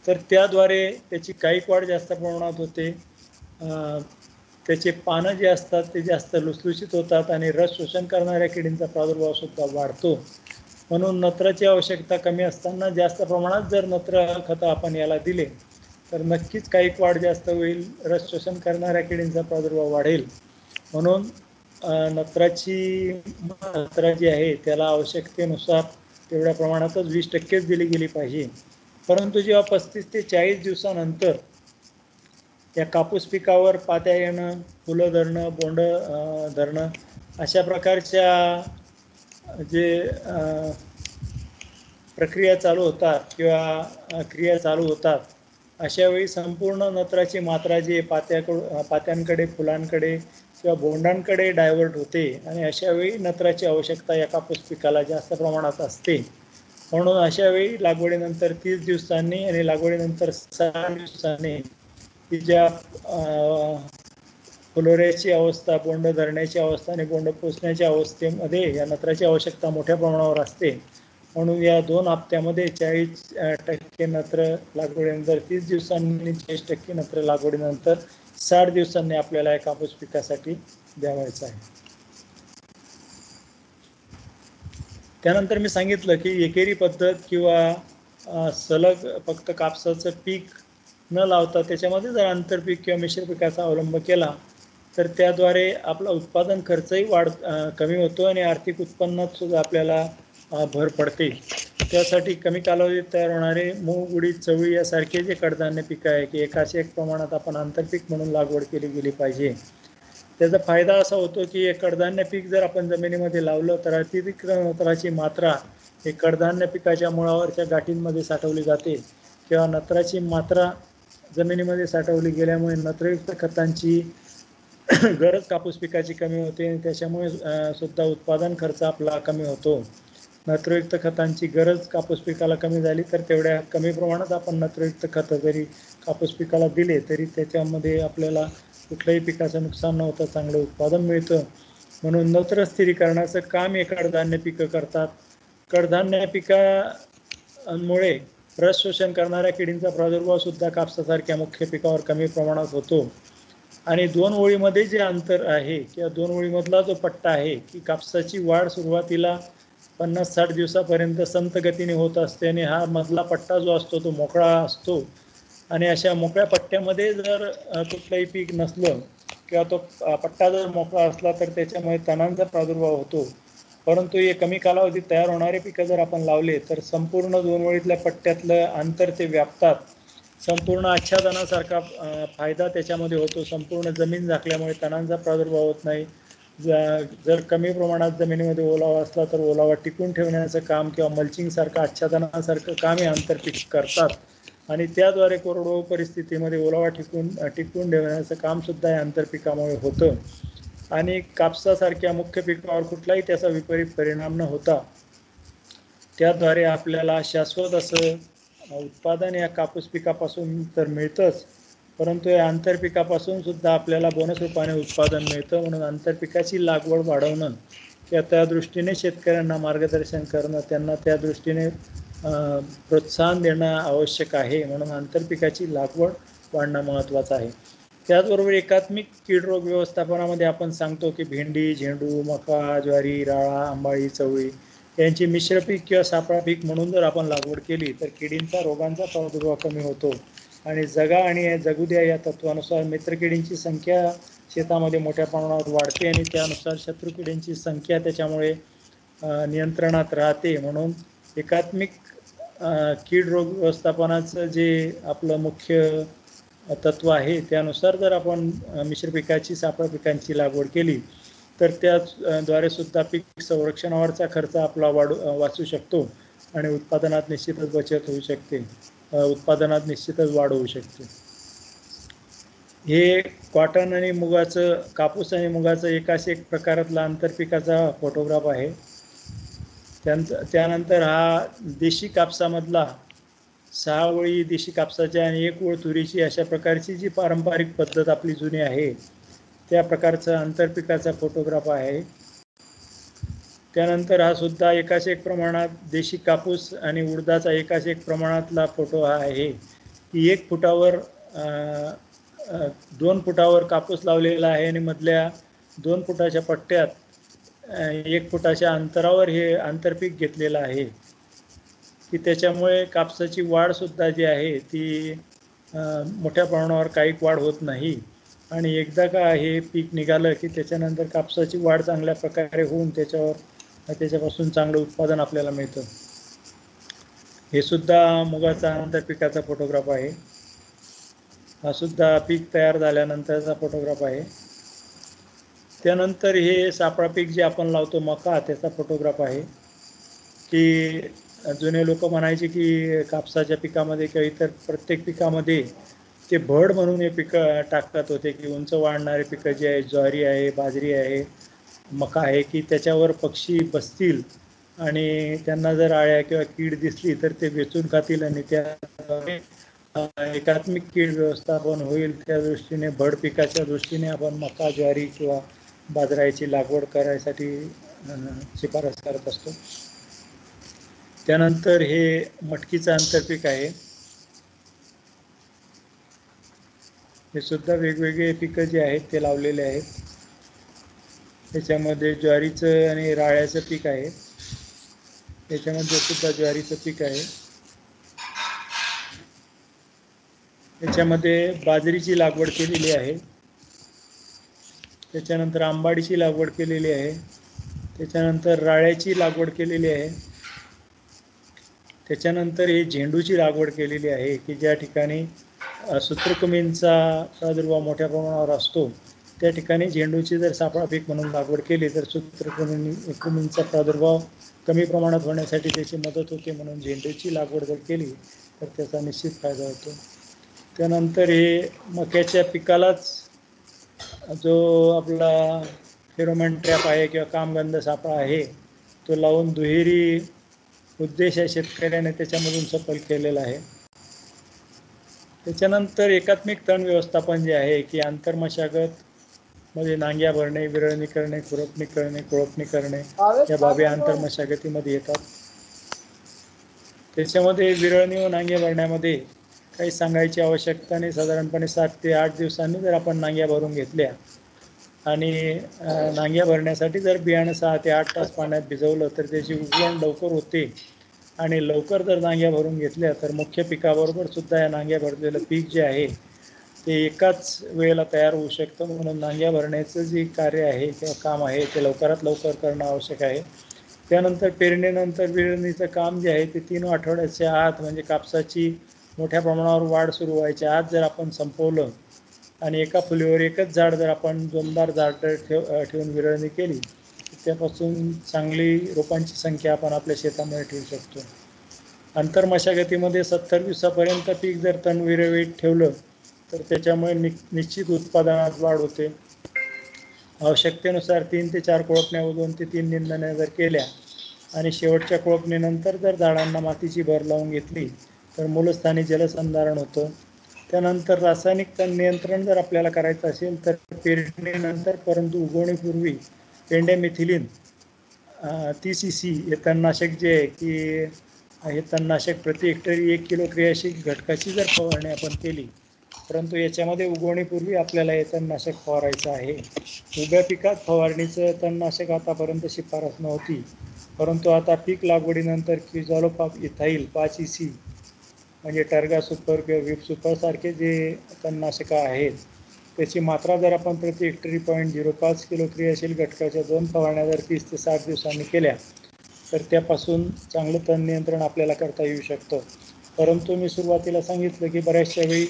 तर त्याद्वारे त्याची काईक वाढ जास्त प्रमाणात होते. त्याचे पानं जे असतात ते जास्त लुसलुशीत होतात आणि रस शोषण करणाऱ्या किडींचा प्रादुर्भाव सुद्धा वाढतो. म्हणून नत्राची आवश्यकता कमी असताना जास्त प्रमाणात जर नत्र खतं आपण याला दिले तर नक्कीच काईक वाढ जास्त होईल, रस शोषण करणाऱ्या किडींचा प्रादुर्भाव वाढेल. म्हणून नत्रा जी आहे त्याला आवश्यकतेनुसार तेवढ्या प्रमाणातच 20%च दिली गेली पाहिजे. परंतु जेव्हा 35 ते 40 दिवसानंतर या कापूस पिकावर पात्या येणं, फुलं धरणं, बोंड धरणं अशा प्रकारच्या जे प्रक्रिया चालू होतात किंवा क्रिया चालू होतात अशा वेळी संपूर्ण नत्राची मात्रा जी पात्यांकडे, फुलांकडे किंवा बोंडांकडे डायव्हर्ट होते आणि अशा वेळी नत्राची आवश्यकता या कापूस पिकाला जास्त प्रमाणात असते. म्हणून अशा वेळी लागवडीनंतर 30 दिवसांनी आणि लागवडीनंतर 6 दिवसांनी की ज्या फुलोऱ्याची अवस्था, बोंड धरण्याची अवस्था आणि बोंड पोचण्याच्या अवस्थेमध्ये या नत्राची आवश्यकता मोठ्या प्रमाणावर असते. म्हणून या 2 हप्त्यामध्ये 40% नत्र लागवडीनंतर, 30 दिवसांनी 40% नत्र लागवडीनंतर, 60 दिवसांनी आपल्याला या कापूस पिकासाठी द्यावायचं आहे. त्यानंतर मी सांगितलं की एकेरी पद्धत किंवा सलग फक्त कापसाचं पीक न लावता त्याच्यामध्ये जर आंतरपीक किंवा मिश्र पिकाचा अवलंब केला तर त्याद्वारे आपला उत्पादन खर्चही कमी होतो आणि आर्थिक उत्पन्नात सुद्धा आपल्याला भर पडते. त्यासाठी कमी कालावधीत तयार होणारे मूग, उडीद, चवळी यासारखे जे कडधान्य पिकं आहे की एकाच एक प्रमाणात आपण आंतरपीक म्हणून लागवड केली गेली पाहिजे. त्याचा फायदा असा होतो की कडधान्य पीक जर आपण जमिनीमध्ये लावलं तर अतिरिक्त नत्राची मात्रा हे कडधान्य पिकाच्या मुळावरच्या गाठींमध्ये साठवली जाते किंवा नत्राची मात्रा जमिनीमध्ये साठवली गेल्यामुळे नत्रयुक्त खतांची गरज कापूस पिकाची कमी होते आणि त्याच्यामुळे सुद्धा उत्पादन खर्च आपला कमी होतो. नत्रयुक्त खतांची गरज कापूस पिकाला कमी झाली तर तेवढ्या कमी प्रमाणात आपण नत्रयुक्त खतं जरी कापूस पिकाला दिले तरी त्याच्यामध्ये आपल्याला कुठल्याही पिकाचं नुकसान न होता चांगलं उत्पादन मिळतं. म्हणून नत्र स्थिरीकरणाचं काम हे कडधान्य पिकं करतात. कडधान्य पिकामुळे रस शोषण करणाऱ्या किडींचा प्रादुर्भाव सुद्धा कापसासारख्या मुख्य पिकावर कमी प्रमाणात होतो. आणि 2 ओळीमध्ये जे अंतर आहे किंवा 2 ओळीमधला जो पट्टा आहे की कापसाची वाढ सुरुवातीला 50-60 दिवसापर्यंत संथ गतीने होत असते आणि हा मधला पट्टा जो असतो तो मोकळा असतो आणि अशा मोकळ्या पट्ट्यामध्ये जर कुठलंही पीक नसलं किंवा तो पट्टा जर मोकळा असला तर त्याच्यामुळे तणांचा प्रादुर्भाव होतो. परंतु हे कमी कालावधीत तयार होणारे पिकं जर आपण लावले तर संपूर्ण 2 ओळीतल्या पट्ट्यातलं अंतर ते व्यापतात. संपूर्ण आच्छादनासारखा फायदा त्याच्यामध्ये होतो. संपूर्ण जमीन झाकल्यामुळे तणांचा प्रादुर्भाव होत नाही. जर कमी प्रमाणात जमिनीमध्ये ओलावा असला तर ओलावा टिकून ठेवण्याचं काम किंवा मल्चिंगसारखं आच्छादनासारखं काम हे आंतरपीक करतात आणि त्याद्वारे कोरडवाहू परिस्थितीमध्ये ओलावा टिकून ठेवण्याचं काम सुद्धा या आंतरपिकामुळे होतं आणि कापसासारख्या मुख्य पिकावर कुठलाही त्याचा विपरीत परिणाम न होता त्याद्वारे आपल्याला शाश्वत असं उत्पादन या कापूस पिकापासून तर मिळतंच, परंतु या आंतरपिकापासून सुद्धा आपल्याला बोनस रूपाने उत्पादन मिळतं. म्हणून आंतरपिकाची लागवड वाढवणं किंवा त्या दृष्टीने शेतकऱ्यांना मार्गदर्शन करणं, त्यांना त्या दृष्टीने प्रोत्साहन देणं आवश्यक आहे. म्हणून आंतरपिकाची लागवड वाढणं महत्त्वाचं आहे. त्याचबरोबर एकात्मिक कीड रोग व्यवस्थापनामध्ये आपण सांगतो की भेंडी, झेंडू, मका, ज्वारी, राळा, आंबाळी, चवळी यांची मिश्र पीक किंवा सापळा पीक म्हणून जर आपण लागवड केली तर किडींचा, रोगांचा प्रादुर्भाव कमी होतो आणि जगा आणि जगू द्या या तत्वानुसार मित्रकिडींची संख्या शेतामध्ये मोठ्या प्रमाणात वाढते आणि त्यानुसार शत्रुकिडींची संख्या त्याच्यामुळे नियंत्रणात राहते. म्हणून एकात्मिक कीड रोग व्यवस्थापनाचं जे आपलं मुख्य तत्व आहे त्यानुसार जर आपण मिश्र पिकाची, सापळा पिकांची लागवड केली तर त्याद्वारे सुद्धा पीक संरक्षणावरचा खर्च आपला वाचू शकतो आणि उत्पादनात निश्चितच बचत होऊ शकते, उत्पादनात निश्चितच वाढ होऊ शकते. हे कॉटन आणि मुगाचं, कापूस आणि मुगाचं एकाच एक प्रकारातला आंतरपिकाचा फोटोग्राफ आहे. त्यानंतर हा देशी कापसामधला 6 ओळी देशी कापसाच्या आणि 1 ओळ तुरीची अशा प्रकारची जी पारंपरिक पद्धत आपली जुनी आहे त्या प्रकारचा आंतरपिकाचा फोटोग्राफ आहे. त्यानंतर हा सुद्धा एकाच एक प्रमाणात देशी कापूस आणि उडदाचा एकाच एक प्रमाणातला फोटो हा आहे की 1 फुटावर 2 फुटावर कापूस लावलेला आहे आणि मधल्या 2 फुटाच्या पट्ट्यात 1 फुटाच्या अंतरावर हे आंतरपीक घेतलेलं आहे की त्याच्यामुळे कापसाची वाढ सुद्धा जी आहे ती मोठ्या प्रमाणावर काही वाढ होत नाही आणि एकदा का हे पीक निघालं की त्याच्यानंतर कापसाची वाढ चांगल्या प्रकारे होऊन त्याच्यापासून चांगलं उत्पादन आपल्याला मिळतं. हे सुद्धा मुगाचा आंतरपिकाचा फोटोग्राफ आहे. हा सुद्धा पीक तयार झाल्यानंतरचा फोटोग्राफ आहे. त्यानंतर हे सापळा पीक जे आपण लावतो मका त्याचा फोटोग्राफ आहे की जुने लोक म्हणायचे की कापसाच्या पिकामध्ये किंवा इतर प्रत्येक पिकामध्ये ते भड म्हणून हे पिकं टाकत होते की उंच वाढणारे पिकं जे आहे, ज्वारी आहे, बाजरी आहे, मका आहे, की त्याच्यावर पक्षी बसतील आणि त्यांना जर आळ्या किंवा कीड दिसली तर ते वेचून खातील आणि त्या एकात्मिक कीड व्यवस्थापन होईल. त्या दृष्टीने भड पिकाच्या दृष्टीने आपण मका, ज्वारी किंवा बाजराची लागवड करायसाठी शिफारस करत असतो. त्यानंतर हे मटकीचं आंतरपीक आहे. हे सुद्धा वेगवेगळे पिकं जे आहेत ते लावलेले आहेत. त्याच्यामध्ये ज्वारीचं आणि राळ्याचं पीक आहे. त्याच्यामध्ये सुद्धा ज्वारीचं पीक आहे. त्याच्यामध्ये बाजरीची लागवड केलेली आहे. त्याच्यानंतर आंबाडीची लागवड केलेली आहे. त्याच्यानंतर राळ्याची लागवड केलेली आहे. त्याच्यानंतर ही झेंडूची लागवड केलेली आहे की ज्या ठिकाणी सूत्रकृमींचा प्रादुर्भाव मोठ्या प्रमाणावर असतो त्या ठिकाणी झेंडूची जर सापळा पीक म्हणून लागवड केली तर सूत्रकृमींचा प्रादुर्भाव कमी प्रमाणात होण्यासाठी त्याची मदत होते. म्हणून झेंडूची लागवड जर केली तर त्याचा निश्चित फायदा होतो. त्यानंतर हे मक्याच्या पिकालाच जो आपला फेरोमन ट्रॅप आहे किंवा कामगंध सापळा आहे तो लावून दुहेरी उद्देश आहे शेतकऱ्याने त्याच्यामधून सफल केलेला आहे. त्याच्यानंतर एकात्मिक तण व्यवस्थापन जे आहे की आंतरमशागत मध्ये नांग्या भरणे, विरळणी करणे, खुरपणी करणे, कोळपणी करणे या बाबी आंतरमशागतीमध्ये येतात. त्याच्यामध्ये विरळणी व नांग्या भरण्यामध्ये काही सांगायची आवश्यकता नाही. साधारणपणे 7 ते 8 दिवसांनी जर आपण नांग्या भरून घेतल्या आणि नांग्या भरण्यासाठी जर बियाणं 6 ते 8 तास पाण्यात भिजवलं तर त्याची उगवण लवकर होते आणि लवकर जर नांग्या भरून घेतल्या तर मुख्य पिकाबरोबर सुद्धा या नांग्या भरलेलं पीक जे आहे ते एकाच वेळेला तयार होऊ शकतं. म्हणून नांग्या भरण्याचं जे कार्य आहे किंवा काम आहे ते लवकरात लवकर करणं आवश्यक आहे. त्यानंतर पेरणीनंतर विरळणीचं काम जे आहे ते 3 आठवड्याच्या आत म्हणजे कापसाची मोठ्या प्रमाणावर वाढ सुरू व्हायच्या आत जर आपण संपवलं आणि एका फुलीवर एकच झाड जर आपण दोनदार झाड ठेवून विरळणी केली त्यापासून चांगली रोपांची संख्या आपण आपल्या शेतामध्ये ठेवू शकतो. आंतरमशागतीमध्ये 70 दिवसापर्यंत पीक जर तण विरळीत ठेवलं तर त्याच्यामुळे निश्चित उत्पादनात वाढ होते. आवश्यकतेनुसार 3 ते 4 कोळपण्या व 2 ते 3 निंदण्या जर केल्या आणि शेवटच्या कोळपणीनंतर जर झाडांना मातीची भर लावून घेतली तर मूलस्थानी जलसंधारण होतं. त्यानंतर रासायनिक तण नियंत्रण जर आपल्याला करायचं असेल तर पेरणीनंतर परंतु उगवणीपूर्वी पेंडेमिथिलिन 30 cc हे तणनाशक जे आहे की हे तणनाशक प्रति हेक्टरी 1 किलो क्रियाशील घटकाची जर फवारणी आपण केली परंतु याच्यामध्ये उगवणीपूर्वी आपल्याला हे तणनाशक फवारायचं आहे. उभ्या पिकात फवारणीचं तणनाशक आतापर्यंत शिफारस नव्हती परंतु आता पीक लागवडीनंतर क्विझॉलोपाप इथाईल 5 EC म्हणजे टर्गा सुपर किंवा विप सुपर सारखे जे तणनाशकं आहेत त्याची मात्रा जर आपण प्रति हेक्टरी 0.05 किलो क्रियाशील घटकाच्या 2 फवारण्या जर 30 ते 60 दिवसांनी केल्या तर त्यापासून चांगलं तण नियंत्रण आपल्याला करता येऊ शकतं. परंतु मी सुरुवातीला सांगितलं की बऱ्याचशा वेळी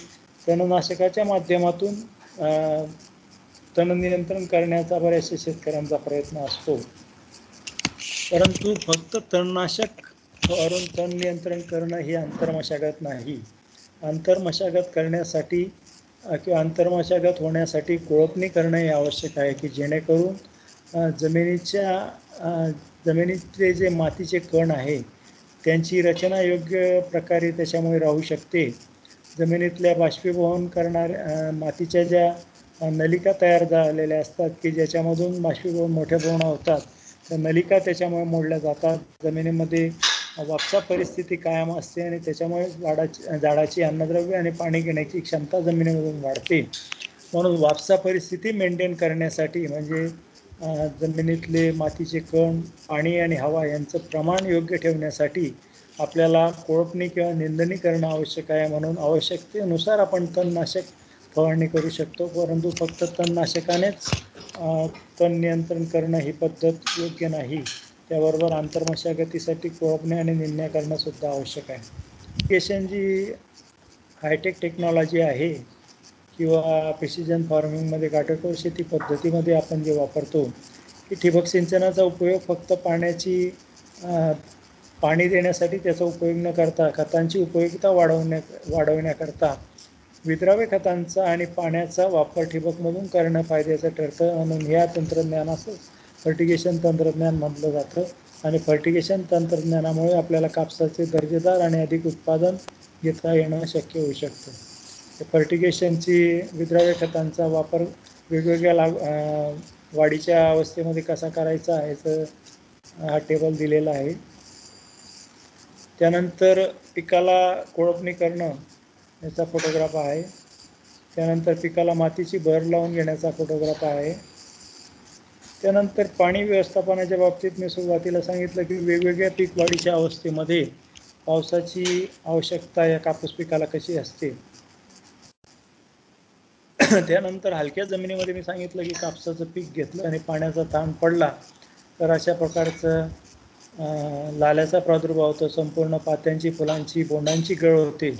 तणनाशकाच्या माध्यमातून तण नियंत्रण करण्याचा बऱ्याचशा शेतकऱ्यांचा प्रयत्न असतो. परंतु फक्त तणनाशक फवारून तण नियंत्रण करणं ही आंतरमशागत नाही. आंतरमशागत करण्यासाठी किंवा आंतरमशागत होण्यासाठी कोळपणी करणं हे आवश्यक आहे की जेणेकरून जमिनीतले जे मातीचे कण आहे त्यांची रचना योग्य प्रकारे त्याच्यामुळे राहू शकते. जमिनीतल्या बाष्पीभवन करणाऱ्या मातीच्या ज्या नलिका तयार झालेल्या असतात की ज्याच्यामधून बाष्पीभवन मोठ्या प्रमाणात होतात तर नलिका त्याच्यामुळे मोडल्या जातात. जमिनीमध्ये वापसा परिस्थिती कायम असते आणि त्याच्यामुळे झाडाची अन्नद्रव्य आणि पाणी घेण्याची क्षमता जमिनीमधून वाढते. म्हणून वापसा परिस्थिती मेंटेन करण्यासाठी म्हणजे जमिनीतले मातीचे कण, पाणी आणि हवा यांचं प्रमाण योग्य ठेवण्यासाठी आपल्याला कोळपणी किंवा निंदणी करणं आवश्यक आहे. म्हणून आवश्यकतेनुसार आपण तणनाशक फवारणी करू शकतो परंतु फक्त तणनाशकानेच तण नियंत्रण करणं ही पद्धत योग्य नाही. त्याबरोबर आंतरमशागतीसाठी कोळपणी आणि निंदण्या करणं सुद्धा आवश्यक आहे. इरिगेशन जी हायटेक टेक्नॉलॉजी आहे किंवा प्रिसिजन फार्मिंगमध्ये काटेकोर शेती पद्धतीमध्ये आपण जे वापरतो की ठिबक सिंचनाचा उपयोग फक्त पाणी देण्यासाठी त्याचा उपयोग न करता खतांची उपयोगिता वाढवण्याकरता विद्राव्य खतांचा आणि पाण्याचा वापर ठिबकमधून करणं फायद्याचं ठरतं. म्हणून या तंत्रज्ञानाचं फर्टिगेशन तंत्रज्ञान म्हटलं जातं. आणि फर्टिगेशन तंत्रज्ञानामुळे आपल्याला कापसाचे दर्जेदार आणि अधिक उत्पादन घेता येणं शक्य होऊ शकतं. फर्टिगेशनची विद्राव्य खतांचा वापर वेगवेगळ्या वाढीच्या अवस्थेमध्ये कसा करायचा याचं हा टेबल दिलेला आहे. त्यानंतर पिकाला कोळपणी करणं याचा फोटोग्राफ आहे. त्यानंतर पिकाला मातीची भर लावून घेण्याचा फोटोग्राफ आहे. त्यानंतर पाणी व्यवस्थापनाच्या बाबतीत मी सुरुवातीला सांगितलं की वेगवेगळ्या पीक वाढीच्या अवस्थेमध्ये पावसाची आवश्यकता या कापूस पिकाला कशी असते. त्यानंतर हलक्या जमिनीमध्ये मी सांगितलं की कापसाचं पीक घेतलं आणि पाण्याचा ताण पडला तर अशा प्रकारचं लाल्याचा प्रादुर्भाव होतो. संपूर्ण पात्यांची, फुलांची, बोंडांची गळ होते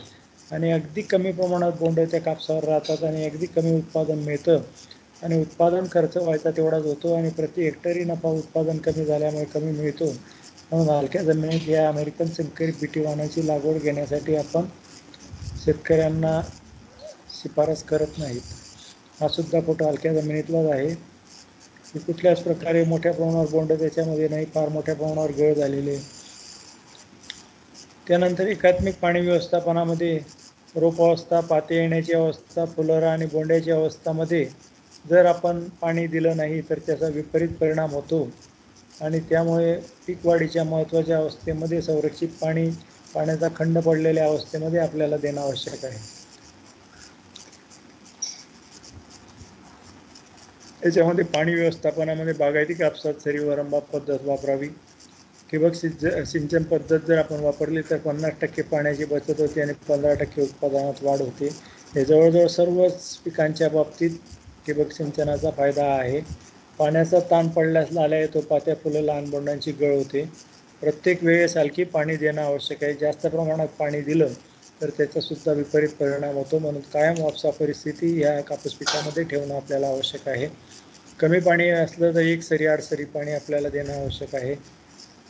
आणि अगदी कमी प्रमाणात बोंड त्या कापसावर राहतात आणि अगदी कमी उत्पादन मिळतं आणि उत्पादन खर्च व्हायचा तेवढाच होतो आणि प्रति हेक्टरी नफा उत्पादन कमी झाल्यामुळे कमी मिळतो. म्हणून हलक्या जमिनीत या अमेरिकन संकरित बीटी वाणाची लागवड घेण्यासाठी आपण शेतकऱ्यांना शिफारस करत नाहीत. हा सुद्धा फोटो हलक्या जमिनीतलाच आहे. कुठल्याच प्रकारे मोठ्या प्रमाणावर बोंड त्याच्यामध्ये नाही, फार मोठ्या प्रमाणावर गळ झालेले. त्यानंतर एकात्मिक पाणी व्यवस्थापनामध्ये रोप अवस्था, पाते येण्याची अवस्था, फुलोरा आणि बोंड्याची अवस्थामध्ये जर आपण पाणी दिलं नाही तर त्याचा विपरीत परिणाम होतो आणि त्यामुळे पीक वाढीच्या महत्त्वाच्या अवस्थेमध्ये संरक्षित पाण्याचा खंड पडलेल्या अवस्थेमध्ये आपल्याला देणं आवश्यक आहे. याच्यामध्ये पाणी व्यवस्थापनामध्ये बागायती कापसात सरी वरंबा पद्धत वापरावी. ठिबक सिंचन पद्धत जर आपण वापरली तर 50% पाण्याची बचत होते आणि 15% उत्पादनात वाढ होते. हे जवळजवळ सर्वच पिकांच्या बाबतीत ठिबक सिंचनाचा फायदा आहे. पाण्याचा ताण पडल्यास लाल्या येतो, पात्या, फुलं, लहान बोंडांची गळ होते. प्रत्येक वेळेसारखी पाणी देणं आवश्यक आहे. जास्त प्रमाणात पाणी दिलं तर त्याचासुद्धा विपरीत परिणाम होतो. म्हणून कायम वापसा परिस्थिती ह्या कापूस पिकामध्ये ठेवणं आपल्याला आवश्यक आहे. कमी पाणी असलं तर 1 सरी 8 सरी पाणी आपल्याला देणं आवश्यक आहे.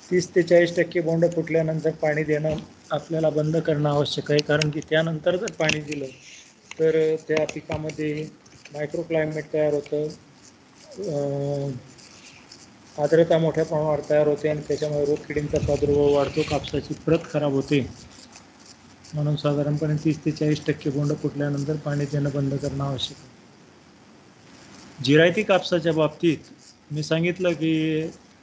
30 ते 40% बोंड फुटल्यानंतर पाणी देणं आपल्याला बंद करणं आवश्यक आहे. कारण की त्यानंतर जर पाणी दिलं तर त्या पिकामध्ये मायक्रोक्लायमेट तयार होतं, आर्द्रता मोठ्या प्रमाणावर तयार होते आणि त्याच्यामुळे रोगकिडींचा प्रादुर्भाव वाढतो, कापसाची प्रत खराब होते. म्हणून साधारणपणे 30 ते 40% बोंड फुटल्यानंतर पाणी देणं बंद करणं आवश्यक आहे. जिरायती कापसाच्या बाबतीत मी सांगितलं की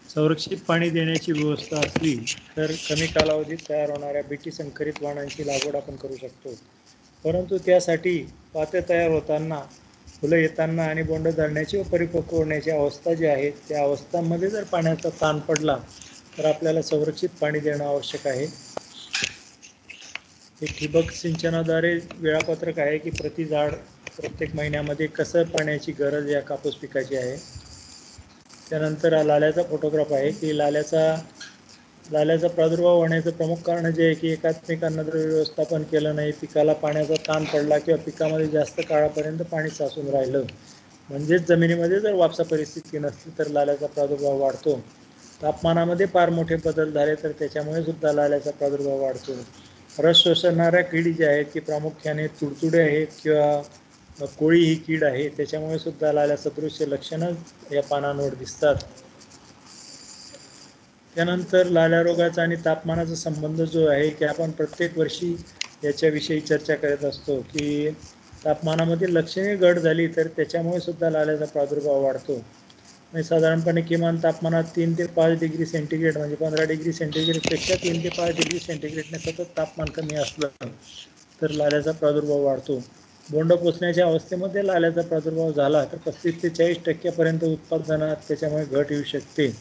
संरक्षित पाणी देण्याची व्यवस्था असली तर कमी कालावधीत तयार होणाऱ्या बीटी संकरित वाणांची लागवड आपण करू शकतो. परंतु त्यासाठी पाते तयार होताना, फुलं येताना आणि बोंड धरण्याची व परिपक्व होण्याची अवस्था जी आहे त्या अवस्थांमध्ये जर पाण्याचा ताण पडला तर आपल्याला संरक्षित पाणी देणं आवश्यक आहे. हे ठिबक सिंचनाद्वारे वेळापत्रक आहे की प्रति झाड प्रत्येक महिन्यामध्ये कसं पाण्याची गरज या कापूस पिकाची आहे. त्यानंतर लाल्याचा फोटोग्राफ आहे की लाल्याचा प्रादुर्भाव होण्याचं प्रमुख कारण जे आहे की एकात्मिक अन्नद्रव्य व्यवस्थापन केलं नाही, पिकाला पाण्याचा ताण पडला किंवा पिकामध्ये जास्त काळापर्यंत पाणी साचून राहिलं, म्हणजेच जमिनीमध्ये जर वापसा परिस्थिती नसली तर लाल्याचा प्रादुर्भाव वाढतो. तापमानामध्ये फार मोठे बदल झाले तर त्याच्यामुळे सुद्धा लाल्याचा प्रादुर्भाव वाढतो. रस शोषणाऱ्या किडी ज्या आहेत की प्रामुख्याने तुडतुडे आहेत किंवा कोळी ही कीड आहे, त्याच्यामुळे सुद्धा लाल्या सदृश्य लक्षणं या पानांवर दिसतात. त्यानंतर लाल्या रोगाचा आणि तापमानाचा संबंध जो आहे की आपण प्रत्येक वर्षी याच्याविषयी चर्चा करत असतो की तापमानामध्ये लक्षणीय घट झाली तर त्याच्यामुळे सुद्धा लाल्याचा प्रादुर्भाव वाढतो. म्हणजे साधारणपणे किमान तापमानात 3 ते 5 डिग्री सेंटीग्रेड म्हणजे 15 डिग्री सेंटीग्रेडपेक्षा 3 ते 5 डिग्री सेंटीग्रेडने सतत तापमान कमी असलं तर लाल्याचा प्रादुर्भाव वाढतो. बोंड पोचण्याच्या अवस्थेमध्ये लाल्याचा प्रादुर्भाव झाला तर 35 ते 40% उत्पादनात त्याच्यामुळे घट येऊ शकते.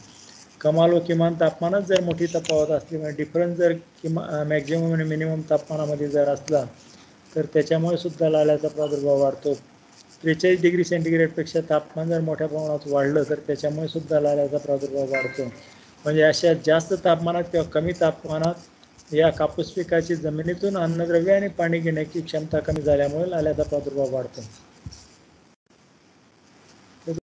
कमाल व किमान तापमानात जर मोठी तफावत असली म्हणजे डिफरन्स जर मॅक्झिमम आणि मिनिमम तापमानामध्ये जर असला तर त्याच्यामुळे सुद्धा लाल्याचा प्रादुर्भाव वाढतो. 43 डिग्री सेंटीग्रेडपेक्षा तापमान जर मोठ्या प्रमाणात वाढलं तर त्याच्यामुळे सुद्धा लाल्याचा प्रादुर्भाव वाढतो. म्हणजे अशा जास्त तापमानात किंवा कमी तापमानात या कापूस पिकाची जमिनीतून अन्नद्रव्य आणि पाणी घेण्याची क्षमता कमी झाल्यामुळे लाल्याचा प्रादुर्भाव वाढतो.